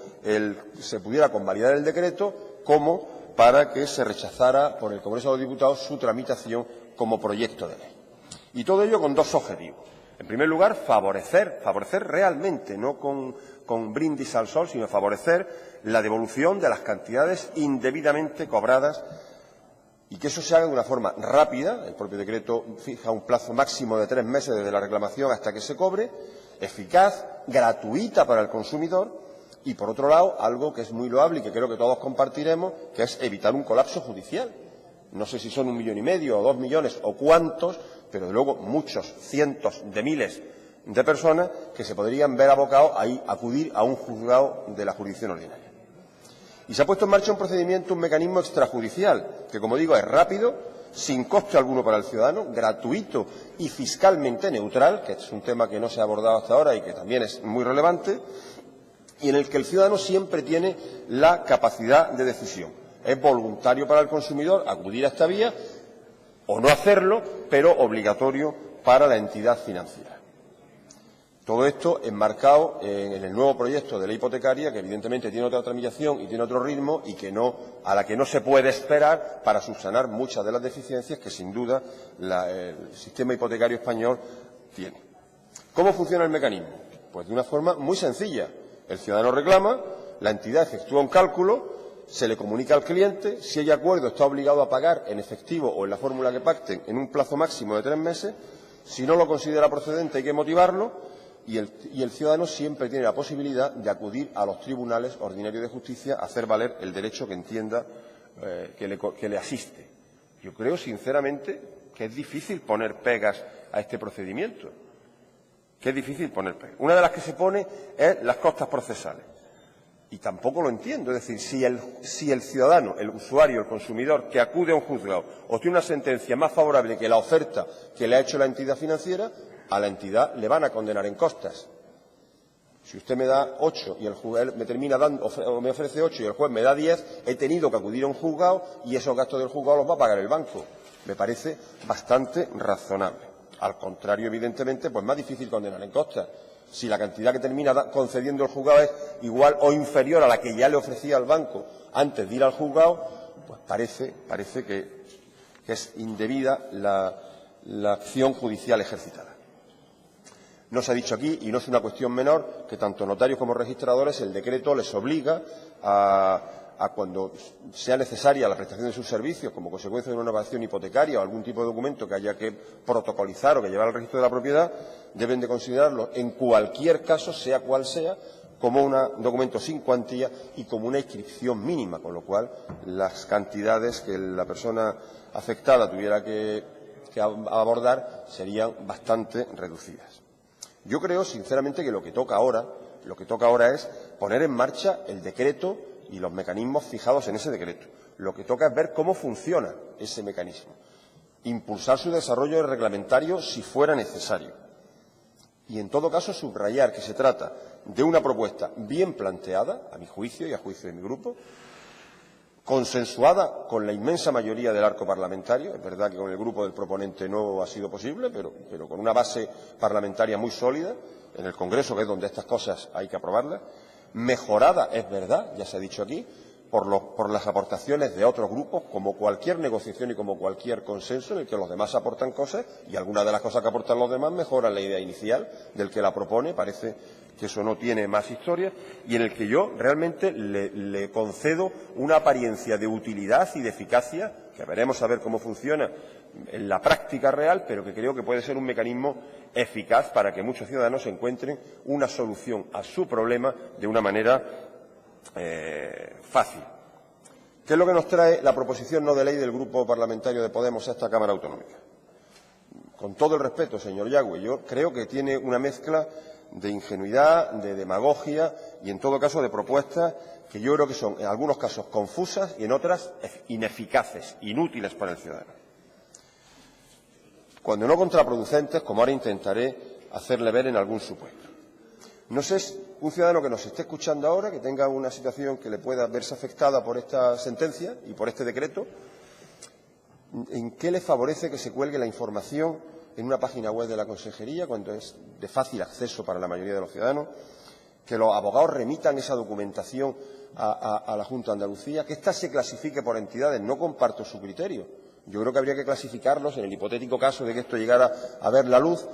se pudiera convalidar el decreto como para que se rechazara por el Congreso de los Diputados su tramitación como proyecto de ley. Y todo ello con dos objetivos. En primer lugar, favorecer realmente, no con brindis al sol, sino favorecer la devolución de las cantidades indebidamente cobradas y que eso se haga de una forma rápida. El propio decreto fija un plazo máximo de 3 meses desde la reclamación hasta que se cobre, eficaz, gratuita para el consumidor. Y, por otro lado, algo que es muy loable y que creo que todos compartiremos, que es evitar un colapso judicial. No sé si son 1,5 millones o 2 millones o cuántos, pero, de luego, muchos, cientos de miles de personas que se podrían ver abocados a acudir a un juzgado de la jurisdicción ordinaria. Y se ha puesto en marcha un procedimiento, un mecanismo extrajudicial, que, como digo, es rápido, sin coste alguno para el ciudadano, gratuito y fiscalmente neutral, que es un tema que no se ha abordado hasta ahora y que también es muy relevante, y en el que el ciudadano siempre tiene la capacidad de decisión. Es voluntario para el consumidor acudir a esta vía o no hacerlo, pero obligatorio para la entidad financiera. Todo esto enmarcado en el nuevo proyecto de ley hipotecaria, que evidentemente tiene otra tramitación y tiene otro ritmo y a la que no se puede esperar para subsanar muchas de las deficiencias que, sin duda, el sistema hipotecario español tiene. ¿Cómo funciona el mecanismo? Pues de una forma muy sencilla. El ciudadano reclama, la entidad efectúa un cálculo, se le comunica al cliente, si hay acuerdo está obligado a pagar en efectivo o en la fórmula que pacten en un plazo máximo de 3 meses, si no lo considera procedente hay que motivarlo y el ciudadano siempre tiene la posibilidad de acudir a los tribunales ordinarios de justicia a hacer valer el derecho que entienda que le asiste. Yo creo, sinceramente, que es difícil poner pegas a este procedimiento. Que es difícil poner pegas. Una de las que se pone es las costas procesales. Y tampoco lo entiendo. Es decir, si el ciudadano, el usuario, el consumidor que acude a un juzgado obtiene una sentencia más favorable que la oferta que le ha hecho la entidad financiera, a la entidad le van a condenar en costas. Si usted me da 8 y el juez me termina dando, o me ofrece 8 y el juez me da 10, he tenido que acudir a un juzgado y esos gastos del juzgado los va a pagar el banco. Me parece bastante razonable. Al contrario, evidentemente, pues más difícil condenar en costas. Si la cantidad que termina concediendo el juzgado es igual o inferior a la que ya le ofrecía al banco antes de ir al juzgado, pues parece que es indebida la acción judicial ejercitada. No se ha dicho aquí, y no es una cuestión menor, que tanto notarios como registradores el decreto les obliga a cuando sea necesaria la prestación de sus servicios como consecuencia de una innovación hipotecaria o algún tipo de documento que haya que protocolizar o que llevar al registro de la propiedad, deben de considerarlo en cualquier caso, sea cual sea, como un documento sin cuantía y como una inscripción mínima, con lo cual las cantidades que la persona afectada tuviera que abordar serían bastante reducidas. Yo creo, sinceramente, que lo que toca ahora es poner en marcha el decreto y los mecanismos fijados en ese decreto. Lo que toca es ver cómo funciona ese mecanismo, impulsar su desarrollo reglamentario si fuera necesario y, en todo caso, subrayar que se trata de una propuesta bien planteada, a mi juicio y a juicio de mi grupo, consensuada con la inmensa mayoría del arco parlamentario. Es verdad que con el grupo del proponente no ha sido posible, pero con una base parlamentaria muy sólida en el Congreso, que es donde estas cosas hay que aprobarlas. Mejorada, es verdad, ya se ha dicho aquí, por las aportaciones de otros grupos, como cualquier negociación y como cualquier consenso en el que los demás aportan cosas y algunas de las cosas que aportan los demás mejoran la idea inicial del que la propone. Parece que eso no tiene más historia, y en el que yo realmente le concedo una apariencia de utilidad y de eficacia, que veremos a ver cómo funciona en la práctica real, pero que creo que puede ser un mecanismo eficaz para que muchos ciudadanos encuentren una solución a su problema de una manera fácil. ¿Qué es lo que nos trae la proposición no de ley del Grupo Parlamentario de Podemos a esta Cámara Autonómica? Con todo el respeto, señor Yagüe, yo creo que tiene una mezcla de ingenuidad, de demagogia y, en todo caso, de propuestas que yo creo que son, en algunos casos, confusas y, en otras, ineficaces, inútiles para el ciudadano. Cuando no contraproducentes, como ahora intentaré hacerle ver en algún supuesto. No sé, un ciudadano que nos esté escuchando ahora, que tenga una situación que le pueda verse afectada por esta sentencia y por este decreto, ¿en qué le favorece que se cuelgue la información en una página web de la Consejería, cuando es de fácil acceso para la mayoría de los ciudadanos, que los abogados remitan esa documentación a la Junta de Andalucía, que ésta se clasifique por entidades? No comparto su criterio. Yo creo que habría que clasificarlos, en el hipotético caso de que esto llegara a ver la luz,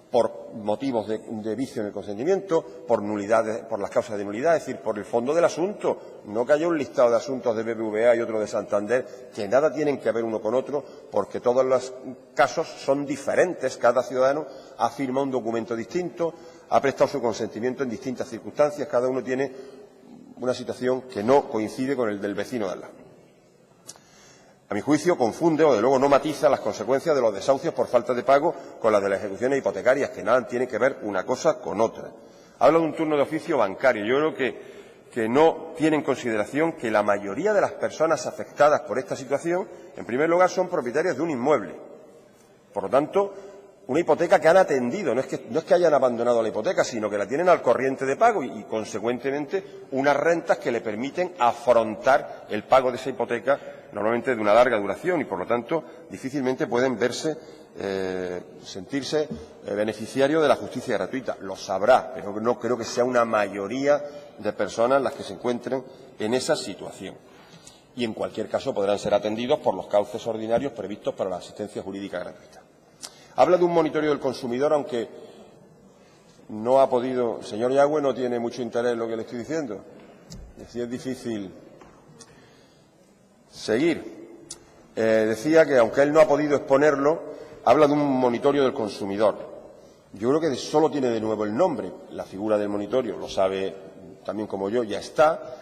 por motivos de vicio en el consentimiento, por nulidades, por las causas de nulidad, es decir, por el fondo del asunto. No que haya un listado de asuntos de BBVA y otro de Santander que nada tienen que ver uno con otro, porque todos los casos son diferentes. Cada ciudadano ha firmado un documento distinto, ha prestado su consentimiento en distintas circunstancias, cada uno tiene una situación que no coincide con el del vecino de al lado. A mi juicio, confunde o, de luego, no matiza las consecuencias de los desahucios por falta de pago con las de las ejecuciones hipotecarias, que nada tiene que ver una cosa con otra. Habla de un turno de oficio bancario. Yo creo que no tiene en consideración que la mayoría de las personas afectadas por esta situación, en primer lugar, son propietarias de un inmueble. Por lo tanto, una hipoteca que han atendido, no es que hayan abandonado la hipoteca, sino que la tienen al corriente de pago y, consecuentemente, unas rentas que le permiten afrontar el pago de esa hipoteca, normalmente de una larga duración, y, por lo tanto, difícilmente pueden sentirse beneficiarios de la justicia gratuita. Lo sabrá, pero no creo que sea una mayoría de personas las que se encuentren en esa situación. Y, en cualquier caso, podrán ser atendidos por los cauces ordinarios previstos para la asistencia jurídica gratuita. Habla de un monitoreo del consumidor, aunque no ha podido. Señor Yagüe, no tiene mucho interés en lo que le estoy diciendo. Es difícil seguir. Decía que, aunque él no ha podido exponerlo, habla de un monitoreo del consumidor. Yo creo que solo tiene de nuevo el nombre. La figura del monitoreo, lo sabe también como yo, ya está.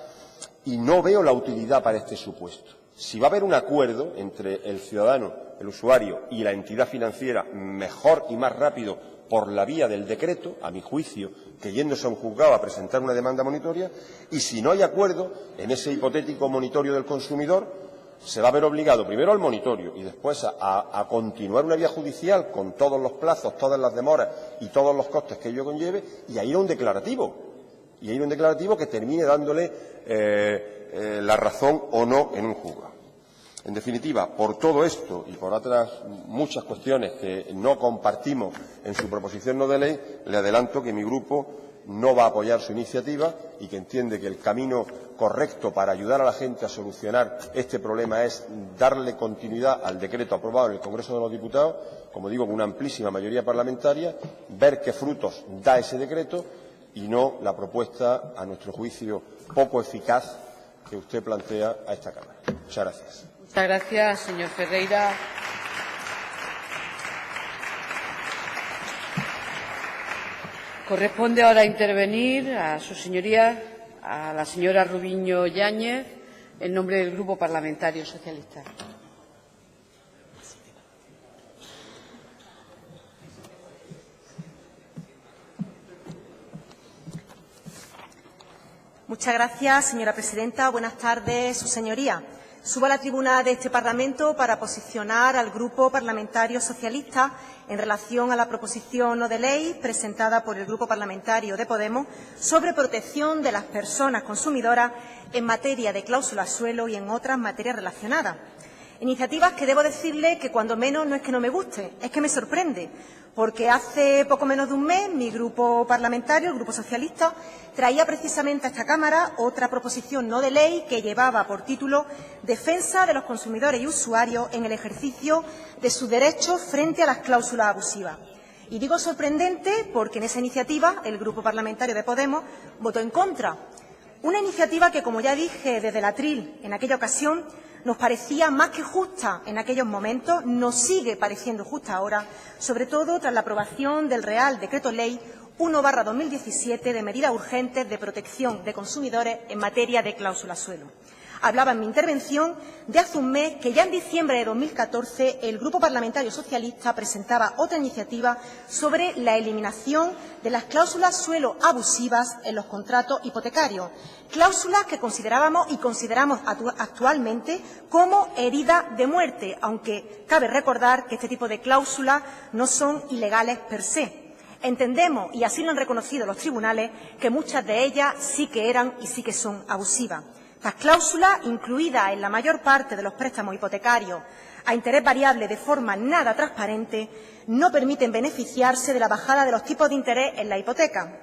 Y no veo la utilidad para este supuesto. Si va a haber un acuerdo entre el ciudadano, el usuario y la entidad financiera, mejor y más rápido por la vía del decreto, a mi juicio, que yéndose a un juzgado a presentar una demanda monitoria, y si no hay acuerdo en ese hipotético monitorio del consumidor, se va a ver obligado primero al monitorio y después a continuar una vía judicial con todos los plazos, todas las demoras y todos los costes que ello conlleve, y a ir a un declarativo. Y a ir a un declarativo que termine dándole la razón o no en un juzgado. En definitiva, por todo esto y por otras muchas cuestiones que no compartimos en su proposición no de ley, le adelanto que mi grupo no va a apoyar su iniciativa y que entiende que el camino correcto para ayudar a la gente a solucionar este problema es darle continuidad al decreto aprobado en el Congreso de los Diputados, como digo, con una amplísima mayoría parlamentaria, ver qué frutos da ese decreto y no la propuesta, a nuestro juicio, poco eficaz que usted plantea a esta Cámara. Muchas gracias. Muchas gracias, señor Ferreira. Corresponde ahora intervenir a su señoría, a la señora Rubiño Yáñez, en nombre del Grupo Parlamentario Socialista. Muchas gracias, señora presidenta. Buenas tardes, su señoría. Subo a la tribuna de este Parlamento para posicionar al Grupo Parlamentario Socialista en relación a la proposición no de ley presentada por el Grupo Parlamentario de Podemos sobre protección de las personas consumidoras en materia de cláusulas suelo y en otras materias relacionadas. Iniciativas que debo decirle que cuando menos no es que no me guste, es que me sorprende, porque hace poco menos de un mes mi grupo parlamentario, el Grupo Socialista, traía precisamente a esta Cámara otra proposición no de ley que llevaba por título Defensa de los consumidores y usuarios en el ejercicio de sus derechos frente a las cláusulas abusivas. Y digo sorprendente porque en esa iniciativa el Grupo Parlamentario de Podemos votó en contra. Una iniciativa que, como ya dije desde el atril en aquella ocasión, nos parecía más que justa en aquellos momentos, nos sigue pareciendo justa ahora, sobre todo tras la aprobación del Real Decreto Ley 1/2017 de medidas urgentes de protección de consumidores en materia de cláusulas suelo. Hablaba en mi intervención de hace un mes que ya en diciembre de 2014 el Grupo Parlamentario Socialista presentaba otra iniciativa sobre la eliminación de las cláusulas suelo abusivas en los contratos hipotecarios, cláusulas que considerábamos y consideramos actualmente como herida de muerte, aunque cabe recordar que este tipo de cláusulas no son ilegales per se. Entendemos, y así lo han reconocido los tribunales, que muchas de ellas sí que eran y sí que son abusivas. Estas cláusulas, incluidas en la mayor parte de los préstamos hipotecarios a interés variable de forma nada transparente, no permiten beneficiarse de la bajada de los tipos de interés en la hipoteca.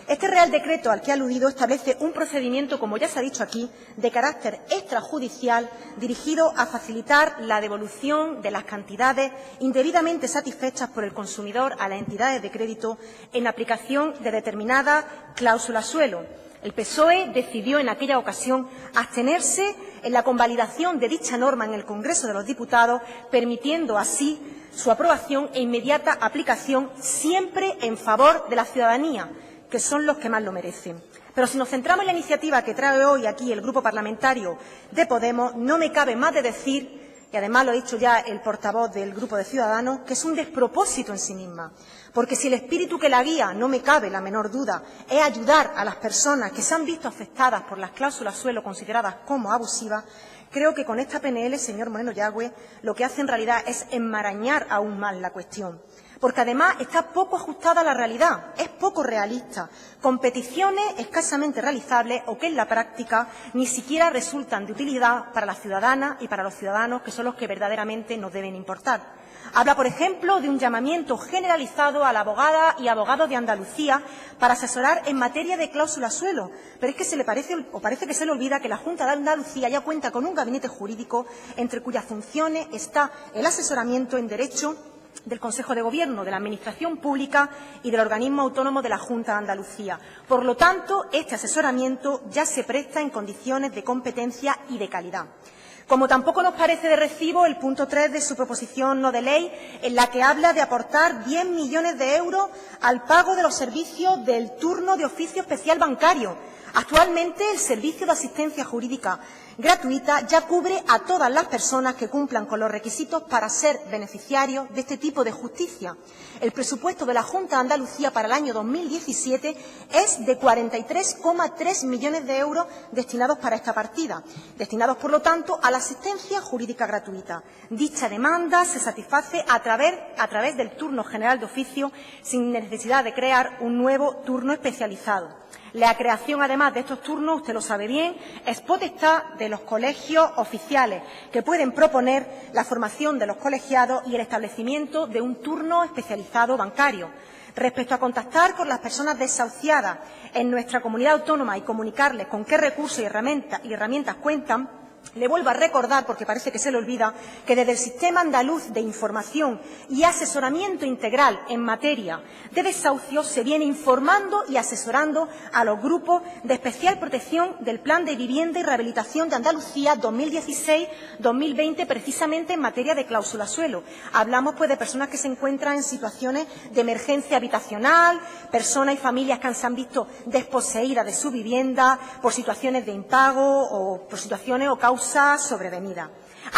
Este Real Decreto al que he aludido establece un procedimiento, como ya se ha dicho aquí, de carácter extrajudicial dirigido a facilitar la devolución de las cantidades indebidamente satisfechas por el consumidor a las entidades de crédito en aplicación de determinadas cláusulas suelo. El PSOE decidió en aquella ocasión abstenerse en la convalidación de dicha norma en el Congreso de los Diputados, permitiendo así su aprobación e inmediata aplicación siempre en favor de la ciudadanía, que son los que más lo merecen. Pero si nos centramos en la iniciativa que trae hoy aquí el Grupo Parlamentario de Podemos, no me cabe más de decir, y además lo ha dicho ya el portavoz del Grupo de Ciudadanos, que es un despropósito en sí misma. Porque si el espíritu que la guía, no me cabe la menor duda, es ayudar a las personas que se han visto afectadas por las cláusulas suelo consideradas como abusivas, creo que con esta PNL, señor Moreno Yagüe, lo que hace en realidad es enmarañar aún más la cuestión. Porque además está poco ajustada a la realidad, es poco realista, con peticiones escasamente realizables o que en la práctica ni siquiera resultan de utilidad para las ciudadanas y para los ciudadanos, que son los que verdaderamente nos deben importar. Habla, por ejemplo, de un llamamiento generalizado a la abogada y abogados de Andalucía para asesorar en materia de cláusula suelo, pero es que parece que se le olvida que la Junta de Andalucía ya cuenta con un gabinete jurídico entre cuyas funciones está el asesoramiento en derecho del Consejo de Gobierno, de la Administración Pública y del organismo autónomo de la Junta de Andalucía. Por lo tanto, este asesoramiento ya se presta en condiciones de competencia y de calidad. Como tampoco nos parece de recibo el punto 3 de su proposición no de ley, en la que habla de aportar 10 millones de euros al pago de los servicios del turno de oficio especial bancario. Actualmente, el servicio de asistencia jurídica gratuita ya cubre a todas las personas que cumplan con los requisitos para ser beneficiarios de este tipo de justicia. El presupuesto de la Junta de Andalucía para el año 2017 es de 43,3 millones de euros destinados para esta partida, destinados, por lo tanto, a la asistencia jurídica gratuita. Dicha demanda se satisface a través del turno general de oficio, sin necesidad de crear un nuevo turno especializado. La creación, además, de estos turnos, usted lo sabe bien, es potestad de los colegios oficiales, que pueden proponer la formación de los colegiados y el establecimiento de un turno especializado bancario. Respecto a contactar con las personas desahuciadas en nuestra comunidad autónoma y comunicarles con qué recursos y herramientas cuentan, le vuelvo a recordar, porque parece que se le olvida, que desde el Sistema Andaluz de Información y Asesoramiento Integral en materia de desahucios se viene informando y asesorando a los grupos de especial protección del Plan de Vivienda y Rehabilitación de Andalucía 2016-2020, precisamente en materia de cláusula suelo. Hablamos, pues, de personas que se encuentran en situaciones de emergencia habitacional, personas y familias que se han visto desposeídas de su vivienda por situaciones de impago o por situaciones o causas sobrevenidas.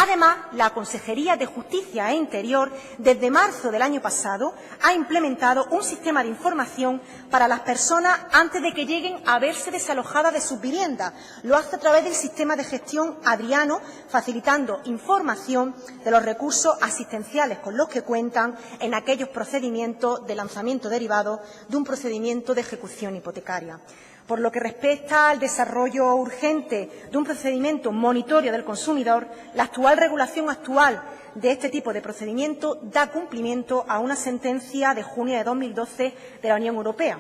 Además, la Consejería de Justicia e Interior, desde marzo del año pasado, ha implementado un sistema de información para las personas antes de que lleguen a verse desalojadas de sus viviendas. Lo hace a través del sistema de gestión Adriano, facilitando información de los recursos asistenciales con los que cuentan en aquellos procedimientos de lanzamiento derivado de un procedimiento de ejecución hipotecaria. Por lo que respecta al desarrollo urgente de un procedimiento monitorio del consumidor, la actual regulación de este tipo de procedimiento da cumplimiento a una sentencia de junio de 2012 de la Unión Europea.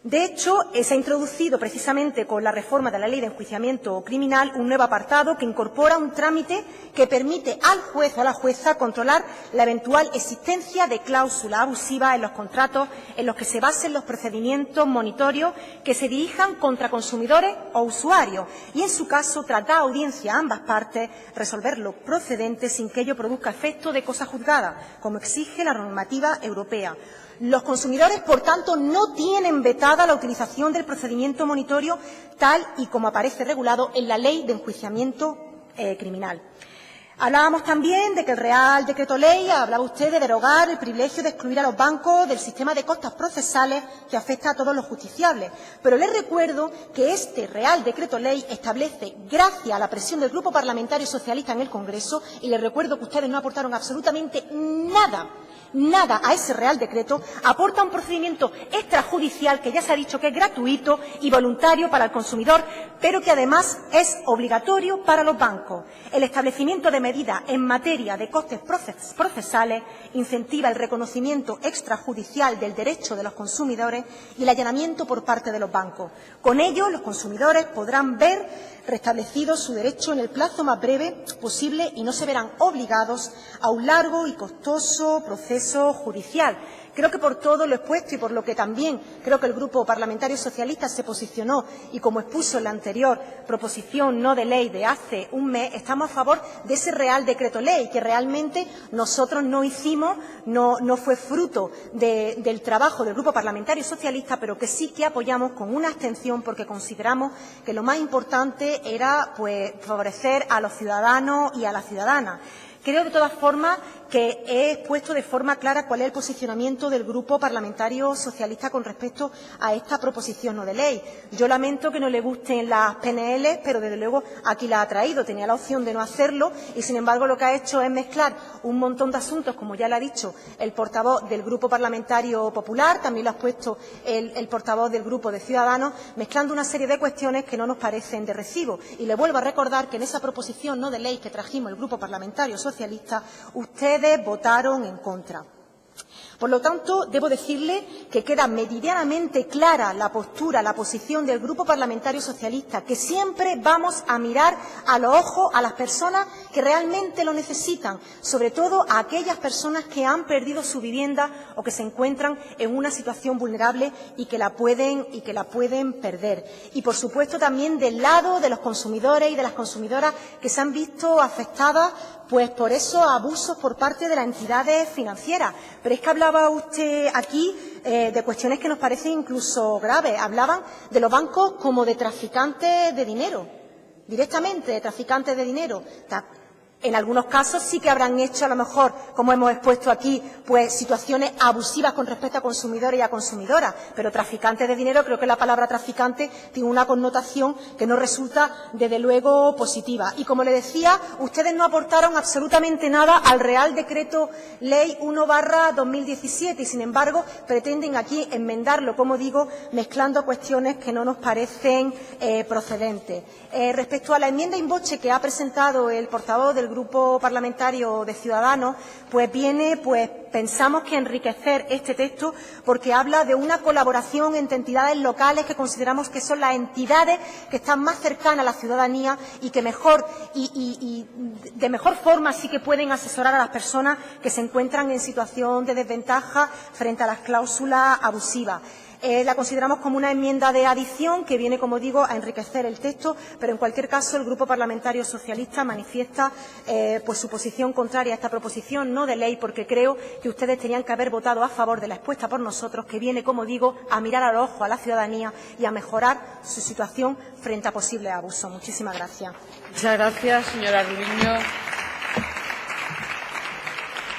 De hecho, se ha introducido precisamente con la reforma de la Ley de Enjuiciamiento Criminal un nuevo apartado que incorpora un trámite que permite al juez o a la jueza controlar la eventual existencia de cláusulas abusivas en los contratos en los que se basen los procedimientos monitorios que se dirijan contra consumidores o usuarios y, en su caso, tras dar audiencia a ambas partes, resolver lo procedente sin que ello produzca efecto de cosa juzgada, como exige la normativa europea. Los consumidores, por tanto, no tienen vetada la utilización del procedimiento monitorio tal y como aparece regulado en la Ley de Enjuiciamiento Criminal. Hablábamos también de que el Real Decreto Ley, hablaba usted de derogar el privilegio de excluir a los bancos del sistema de costas procesales que afecta a todos los justiciables. Pero les recuerdo que este Real Decreto Ley establece, gracias a la presión del Grupo Parlamentario Socialista en el Congreso, y les recuerdo que ustedes no aportaron absolutamente nada a ese Real Decreto, aporta un procedimiento extrajudicial que ya se ha dicho que es gratuito y voluntario para el consumidor, pero que además es obligatorio para los bancos. El establecimiento de medidas en materia de costes procesales incentiva el reconocimiento extrajudicial del derecho de los consumidores y el allanamiento por parte de los bancos. Con ello, los consumidores podrán ver restablecido su derecho en el plazo más breve posible y no se verán obligados a un largo y costoso proceso judicial. Creo que por todo lo expuesto y por lo que también creo que el Grupo Parlamentario Socialista se posicionó y como expuso en la anterior proposición no de ley de hace un mes, estamos a favor de ese Real Decreto Ley que realmente nosotros no hicimos, no fue fruto del trabajo del Grupo Parlamentario Socialista, pero que sí que apoyamos con una abstención porque consideramos que lo más importante era favorecer a los ciudadanos y a las ciudadanas. Creo, de todas formas, que he expuesto de forma clara cuál es el posicionamiento del Grupo Parlamentario Socialista con respecto a esta proposición no de ley. Yo lamento que no le gusten las PNL, pero desde luego aquí la ha traído. Tenía la opción de no hacerlo y, sin embargo, lo que ha hecho es mezclar un montón de asuntos, como ya le ha dicho el portavoz del Grupo Parlamentario Popular, también lo ha expuesto el portavoz del Grupo de Ciudadanos, mezclando una serie de cuestiones que no nos parecen de recibo. Y le vuelvo a recordar que en esa proposición no de ley que trajimos el Grupo Parlamentario Socialista, ustedes votaron en contra. Por lo tanto, debo decirle que queda meridianamente clara la postura, la posición del Grupo Parlamentario Socialista, que siempre vamos a mirar a los ojos a las personas que realmente lo necesitan, sobre todo a aquellas personas que han perdido su vivienda o que se encuentran en una situación vulnerable y que la pueden perder. Y, por supuesto, también del lado de los consumidores y de las consumidoras que se han visto afectadas por esos abusos por parte de las entidades financieras. Pero es que hablaba usted aquí de cuestiones que nos parecen incluso graves. Hablaban de los bancos como de traficantes de dinero, directamente de traficantes de dinero. En algunos casos sí que habrán hecho, a lo mejor, como hemos expuesto aquí, situaciones abusivas con respecto a consumidores y a consumidoras. Pero traficantes de dinero, creo que la palabra traficante tiene una connotación que no resulta, desde luego, positiva. Y, como le decía, ustedes no aportaron absolutamente nada al Real Decreto Ley 1/2017 y, sin embargo, pretenden aquí enmendarlo, como digo, mezclando cuestiones que no nos parecen procedentes. Respecto a la enmienda in voce que ha presentado el portavoz del Grupo Parlamentario de Ciudadanos, pensamos que enriquecer este texto porque habla de una colaboración entre entidades locales que consideramos que son las entidades que están más cercanas a la ciudadanía y que de mejor forma sí que pueden asesorar a las personas que se encuentran en situación de desventaja frente a las cláusulas abusivas. La consideramos como una enmienda de adición que viene, como digo, a enriquecer el texto, pero en cualquier caso el Grupo Parlamentario Socialista manifiesta pues su posición contraria a esta proposición no de ley, porque creo que ustedes tenían que haber votado a favor de la expuesta por nosotros, que viene, como digo, a mirar al ojo a la ciudadanía y a mejorar su situación frente a posibles abusos. Muchísimas gracias. Muchas gracias, señora Rubiño.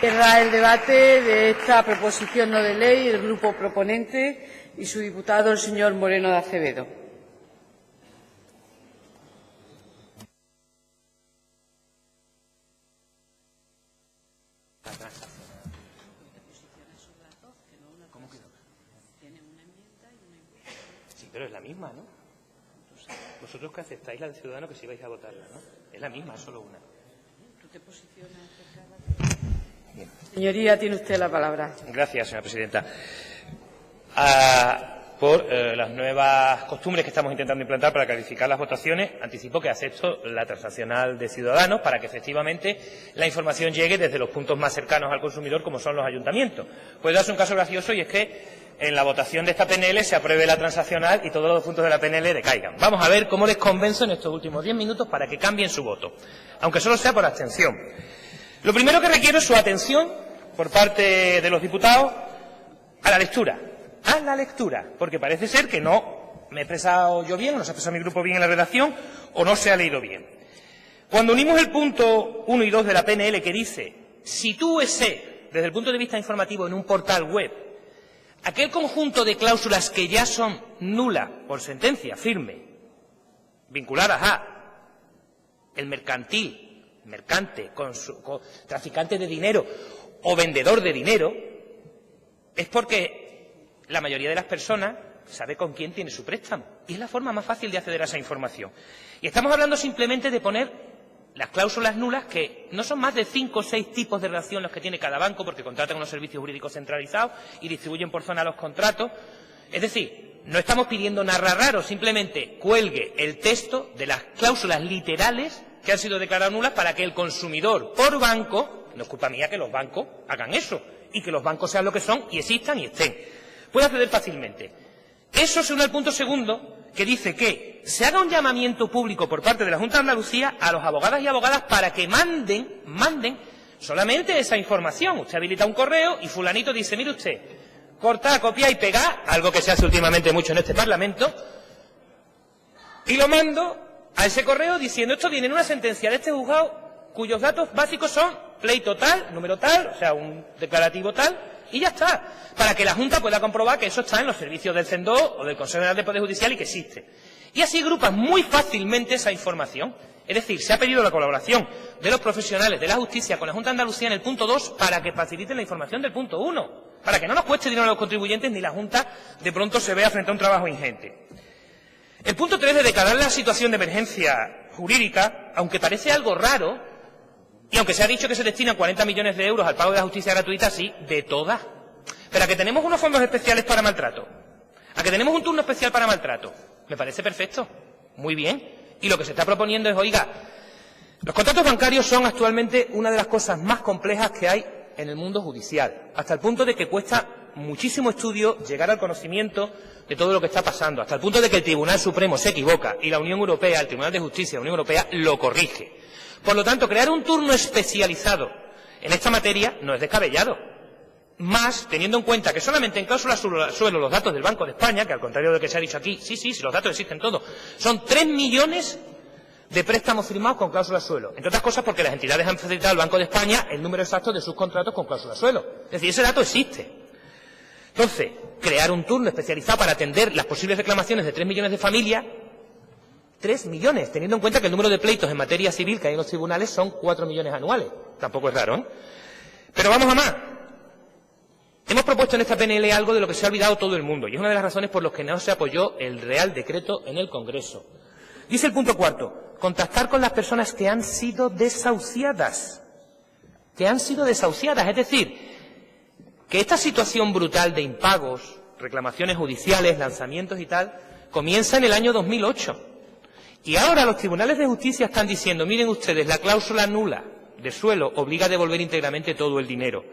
Cierra el debate de esta proposición no de ley el grupo proponente y su diputado, el señor Moreno de Acevedo. Sí, pero es la misma, ¿no? Vosotros que aceptáis la de Ciudadanos que si vais a votarla, ¿no? Es la misma, es solo una. Bien. Señoría, tiene usted la palabra. Gracias, señora presidenta. Por las nuevas costumbres que estamos intentando implantar para clarificar las votaciones, anticipo que acepto la transaccional de Ciudadanos para que efectivamente la información llegue desde los puntos más cercanos al consumidor, como son los ayuntamientos. Puede darse un caso gracioso y es que en la votación de esta PNL se apruebe la transaccional y todos los puntos de la PNL decaigan. Vamos a ver cómo les convenzo en estos últimos 10 minutos para que cambien su voto, aunque solo sea por abstención. Lo primero que requiero es su atención por parte de los diputados a la lectura. A la lectura, porque parece ser que no me he expresado yo bien, no se ha expresado mi grupo bien en la redacción, o no se ha leído bien. Cuando unimos el punto 1 y 2 de la PNL que dice, sitúese desde el punto de vista informativo en un portal web, aquel conjunto de cláusulas que ya son nulas por sentencia firme, vinculadas a el mercantil, mercante, traficante de dinero o vendedor de dinero, es porque la mayoría de las personas sabe con quién tiene su préstamo. Y es la forma más fácil de acceder a esa información. Y estamos hablando simplemente de poner las cláusulas nulas, que no son más de 5 o 6 tipos de relación los que tiene cada banco, porque contratan unos servicios jurídicos centralizados y distribuyen por zona los contratos. Es decir, no estamos pidiendo nada raro, simplemente cuelgue el texto de las cláusulas literales que han sido declaradas nulas para que el consumidor por banco, no es culpa mía que los bancos hagan eso, y que los bancos sean lo que son y existan y estén, puede acceder fácilmente. Eso se une al punto segundo, que dice que se haga un llamamiento público por parte de la Junta de Andalucía a los abogados y abogadas para que manden solamente esa información. Usted habilita un correo y fulanito dice, mire usted, corta, copia y pega, algo que se hace últimamente mucho en este Parlamento, y lo mando a ese correo diciendo, esto viene en una sentencia de este juzgado cuyos datos básicos son pleito tal, número tal, o sea, un declarativo tal, y ya está, para que la Junta pueda comprobar que eso está en los servicios del CENDO o del Consejo General del Poder Judicial y que existe. Y así agrupan muy fácilmente esa información. Es decir, se ha pedido la colaboración de los profesionales de la justicia con la Junta de Andalucía en el punto 2 para que faciliten la información del punto 1, para que no nos cueste dinero a los contribuyentes ni la Junta de pronto se vea frente a un trabajo ingente. El punto 3 de declarar la situación de emergencia jurídica, aunque parece algo raro, y aunque se ha dicho que se destinan 40 millones de euros al pago de la justicia gratuita, sí, de todas. Pero a que tenemos unos fondos especiales para maltrato, a que tenemos un turno especial para maltrato, me parece perfecto, muy bien. Y lo que se está proponiendo es, oiga, los contratos bancarios son actualmente una de las cosas más complejas que hay en el mundo judicial, hasta el punto de que cuesta muchísimo estudio llegar al conocimiento de todo lo que está pasando, hasta el punto de que el Tribunal Supremo se equivoca y la Unión Europea, el Tribunal de Justicia de la Unión Europea, lo corrige. Por lo tanto, crear un turno especializado en esta materia no es descabellado. Más, teniendo en cuenta que solamente en cláusula suelo los datos del Banco de España, que al contrario de lo que se ha dicho aquí, sí, los datos existen todos, son 3 millones de préstamos firmados con cláusula suelo. Entre otras cosas porque las entidades han facilitado al Banco de España el número exacto de sus contratos con cláusula suelo. Es decir, ese dato existe. Entonces, crear un turno especializado para atender las posibles reclamaciones de 3 millones de familias, 3 millones, teniendo en cuenta que el número de pleitos en materia civil que hay en los tribunales son 4 millones anuales. Tampoco es raro, ¿eh? Pero vamos a más. Hemos propuesto en esta PNL algo de lo que se ha olvidado todo el mundo, y es una de las razones por las que no se apoyó el Real Decreto en el Congreso. Dice el punto 4, contactar con las personas que han sido desahuciadas. Que han sido desahuciadas, es decir, que esta situación brutal de impagos, reclamaciones judiciales, lanzamientos y tal, comienza en el año 2008. Y ahora los tribunales de justicia están diciendo, miren ustedes, la cláusula nula de suelo obliga a devolver íntegramente todo el dinero.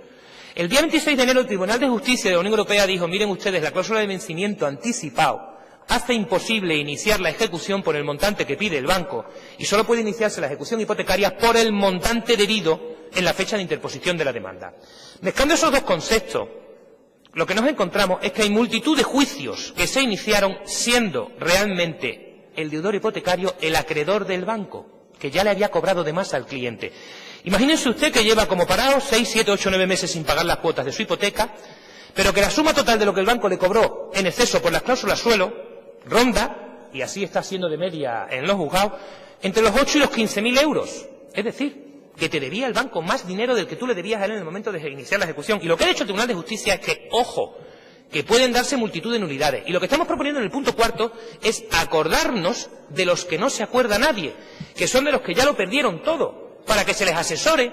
El día 26 de enero el Tribunal de Justicia de la Unión Europea dijo, miren ustedes, la cláusula de vencimiento anticipado hace imposible iniciar la ejecución por el montante que pide el banco y solo puede iniciarse la ejecución hipotecaria por el montante debido en la fecha de interposición de la demanda. Mezclando esos dos conceptos, lo que nos encontramos es que hay multitud de juicios que se iniciaron siendo realmente el deudor hipotecario el acreedor del banco, que ya le había cobrado de más al cliente. Imagínense usted que lleva como parado 6, 7, 8, 9 meses sin pagar las cuotas de su hipoteca, pero que la suma total de lo que el banco le cobró en exceso por las cláusulas suelo ronda, y así está siendo de media en los juzgados, entre los 8 y los 15.000 euros. Es decir, que te debía el banco más dinero del que tú le debías a él en el momento de iniciar la ejecución. Y lo que ha hecho el Tribunal de Justicia es que, ojo, que pueden darse multitud de nulidades. Y lo que estamos proponiendo en el punto cuarto es acordarnos de los que no se acuerda nadie, que son de los que ya lo perdieron todo, para que se les asesore,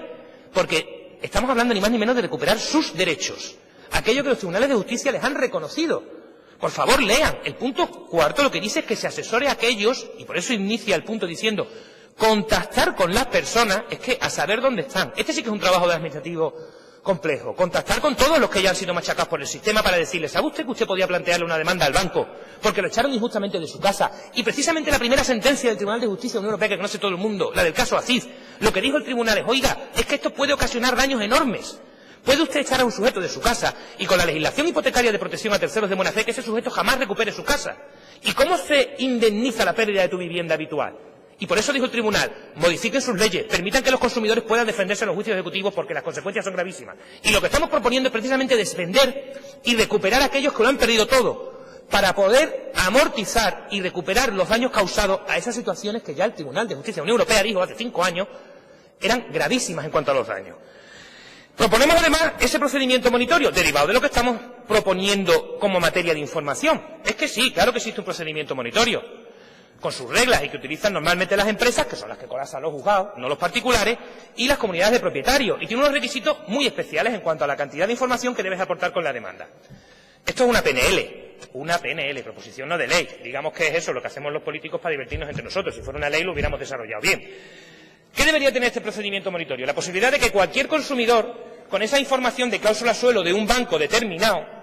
porque estamos hablando ni más ni menos de recuperar sus derechos, aquello que los tribunales de justicia les han reconocido. Por favor, lean. El punto cuarto lo que dice es que se asesore a aquellos, y por eso inicia el punto diciendo, contactar con las personas, es que a saber dónde están. Este sí que es un trabajo de administrativo complejo. Contactar con todos los que ya han sido machacados por el sistema para decirles, ¿sabe usted que usted podía plantearle una demanda al banco porque lo echaron injustamente de su casa? Y precisamente la primera sentencia del Tribunal de Justicia de la Unión Europea, que conoce todo el mundo, la del caso Aziz, lo que dijo el tribunal es, oiga, es que esto puede ocasionar daños enormes. Puede usted echar a un sujeto de su casa y con la legislación hipotecaria de protección a terceros de buena fe que ese sujeto jamás recupere su casa. ¿Y cómo se indemniza la pérdida de tu vivienda habitual? Y por eso dijo el tribunal, modifiquen sus leyes, permitan que los consumidores puedan defenderse en los juicios ejecutivos porque las consecuencias son gravísimas. Y lo que estamos proponiendo es precisamente defender y recuperar a aquellos que lo han perdido todo, para poder amortizar y recuperar los daños causados a esas situaciones que ya el Tribunal de Justicia de la Unión Europea dijo hace 5 años eran gravísimas en cuanto a los daños. Proponemos además ese procedimiento monitorio, derivado de lo que estamos proponiendo como materia de información. Es que sí, claro que existe un procedimiento monitorio, con sus reglas y que utilizan normalmente las empresas, que son las que colapsan los juzgados, no los particulares, y las comunidades de propietarios. Y tiene unos requisitos muy especiales en cuanto a la cantidad de información que debes aportar con la demanda. Esto es una PNL, proposición no de ley. Digamos que es eso lo que hacemos los políticos para divertirnos entre nosotros. Si fuera una ley lo hubiéramos desarrollado bien. ¿Qué debería tener este procedimiento monitorio? La posibilidad de que cualquier consumidor, con esa información de cláusula suelo de un banco determinado,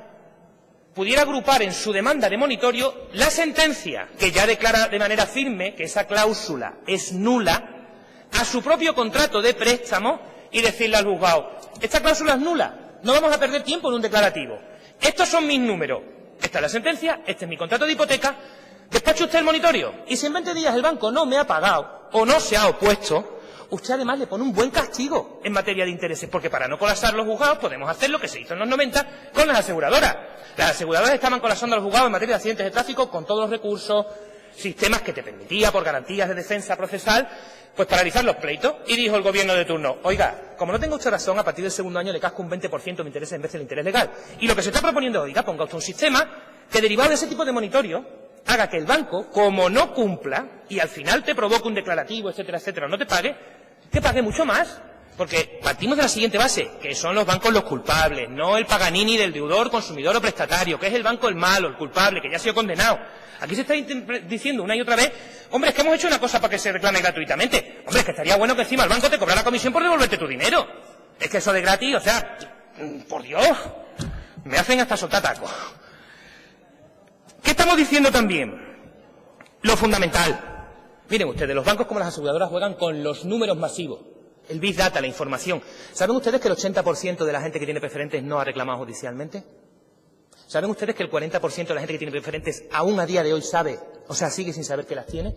pudiera agrupar en su demanda de monitorio la sentencia que ya declara de manera firme que esa cláusula es nula a su propio contrato de préstamo y decirle al juzgado, esta cláusula es nula, no vamos a perder tiempo en un declarativo. Estos son mis números, esta es la sentencia, este es mi contrato de hipoteca, despache usted el monitorio. Y si en 20 días el banco no me ha pagado o no se ha opuesto, usted además le pone un buen castigo en materia de intereses, porque para no colapsar los juzgados podemos hacer lo que se hizo en los 90 con las aseguradoras. Las aseguradoras estaban colapsando a los juzgados en materia de accidentes de tráfico con todos los recursos, sistemas que te permitía, por garantías de defensa procesal, pues paralizar los pleitos. Y dijo el gobierno de turno, oiga, como no tengo usted razón, a partir del segundo año le casco un 20% de interés en vez del interés legal. Y lo que se está proponiendo, oiga, ponga usted un sistema que derivado de ese tipo de monitorio haga que el banco, como no cumpla, y al final te provoque un declarativo, etcétera, etcétera, no te pague, que pague mucho más. Porque partimos de la siguiente base, que son los bancos los culpables, no el Paganini del deudor, consumidor o prestatario, que es el banco el malo, el culpable, que ya ha sido condenado. Aquí se está diciendo una y otra vez, hombre, es que hemos hecho una cosa para que se reclame gratuitamente. Hombre, es que estaría bueno que encima el banco te cobrara comisión por devolverte tu dinero. Es que eso de gratis, o sea, por Dios, me hacen hasta soltar tacos. ¿Qué estamos diciendo también? Lo fundamental. Miren ustedes, los bancos como las aseguradoras juegan con los números masivos. El Big Data, la información. ¿Saben ustedes que el 80% de la gente que tiene preferentes no ha reclamado judicialmente? ¿Saben ustedes que el 40% de la gente que tiene preferentes aún a día de hoy sabe, o sea, sigue sin saber que las tiene?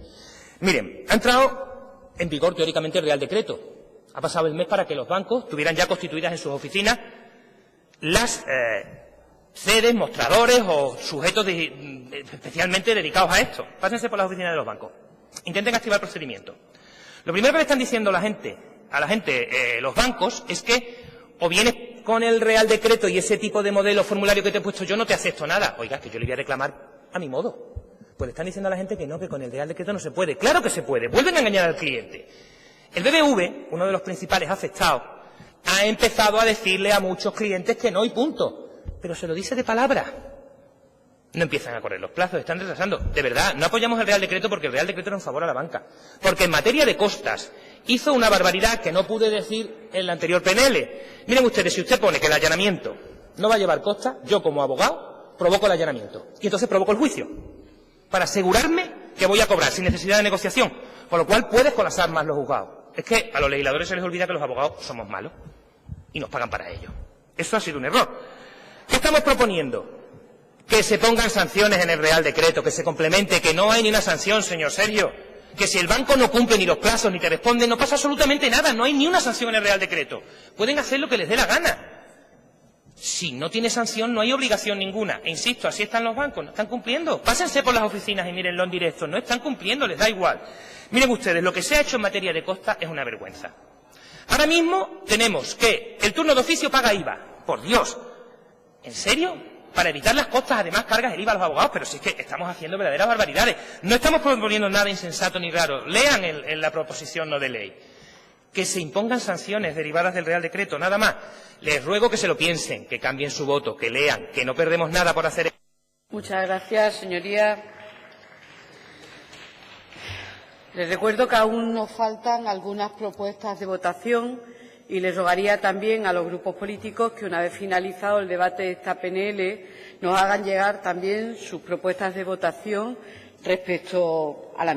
Miren, ha entrado en vigor teóricamente el Real Decreto. Ha pasado el mes para que los bancos tuvieran ya constituidas en sus oficinas las sedes, mostradores o sujetos especialmente dedicados a esto. Pásense por las oficinas de los bancos. Intenten activar el procedimiento. Lo primero que le están diciendo a la gente, los bancos, es que o vienes con el Real Decreto y ese tipo de modelo formulario que te he puesto yo, no te acepto nada. Oiga, que yo le voy a reclamar a mi modo. Pues le están diciendo a la gente que no, que con el Real Decreto no se puede. Claro que se puede. Vuelven a engañar al cliente. El BBV, uno de los principales afectados, ha empezado a decirle a muchos clientes que no y punto. Pero se lo dice de palabra. No empiezan a correr los plazos, están retrasando. De verdad, no apoyamos el Real Decreto porque el Real Decreto era un favor a la banca. Porque en materia de costas hizo una barbaridad que no pude decir en la anterior PNL. Miren ustedes, si usted pone que el allanamiento no va a llevar costas, yo como abogado provoco el allanamiento y entonces provoco el juicio para asegurarme que voy a cobrar sin necesidad de negociación, con lo cual puedes colapsar más los juzgados. Es que a los legisladores se les olvida que los abogados somos malos y nos pagan para ello. Eso ha sido un error. ¿Qué estamos proponiendo? Que se pongan sanciones en el Real Decreto, que se complemente, que no hay ni una sanción, señor Sergio, que si el banco no cumple ni los plazos ni te responde, no pasa absolutamente nada, no hay ni una sanción en el Real Decreto. Pueden hacer lo que les dé la gana. Si no tiene sanción, no hay obligación ninguna. E insisto, así están los bancos, no están cumpliendo. Pásense por las oficinas y mírenlo en directo, no están cumpliendo, les da igual. Miren ustedes, lo que se ha hecho en materia de costas es una vergüenza. Ahora mismo tenemos que el turno de oficio paga IVA. Por Dios, ¿en serio? Para evitar las costas, además, cargas el IVA a los abogados, pero si es que estamos haciendo verdaderas barbaridades. No estamos proponiendo nada insensato ni raro. Lean en la proposición no de ley. Que se impongan sanciones derivadas del Real Decreto, nada más. Les ruego que se lo piensen, que cambien su voto, que lean, que no perdemos nada por hacer. Muchas gracias, señoría. Les recuerdo que aún nos faltan algunas propuestas de votación y les rogaría también a los grupos políticos que, una vez finalizado el debate de esta PNL, nos hagan llegar también sus propuestas de votación respecto a la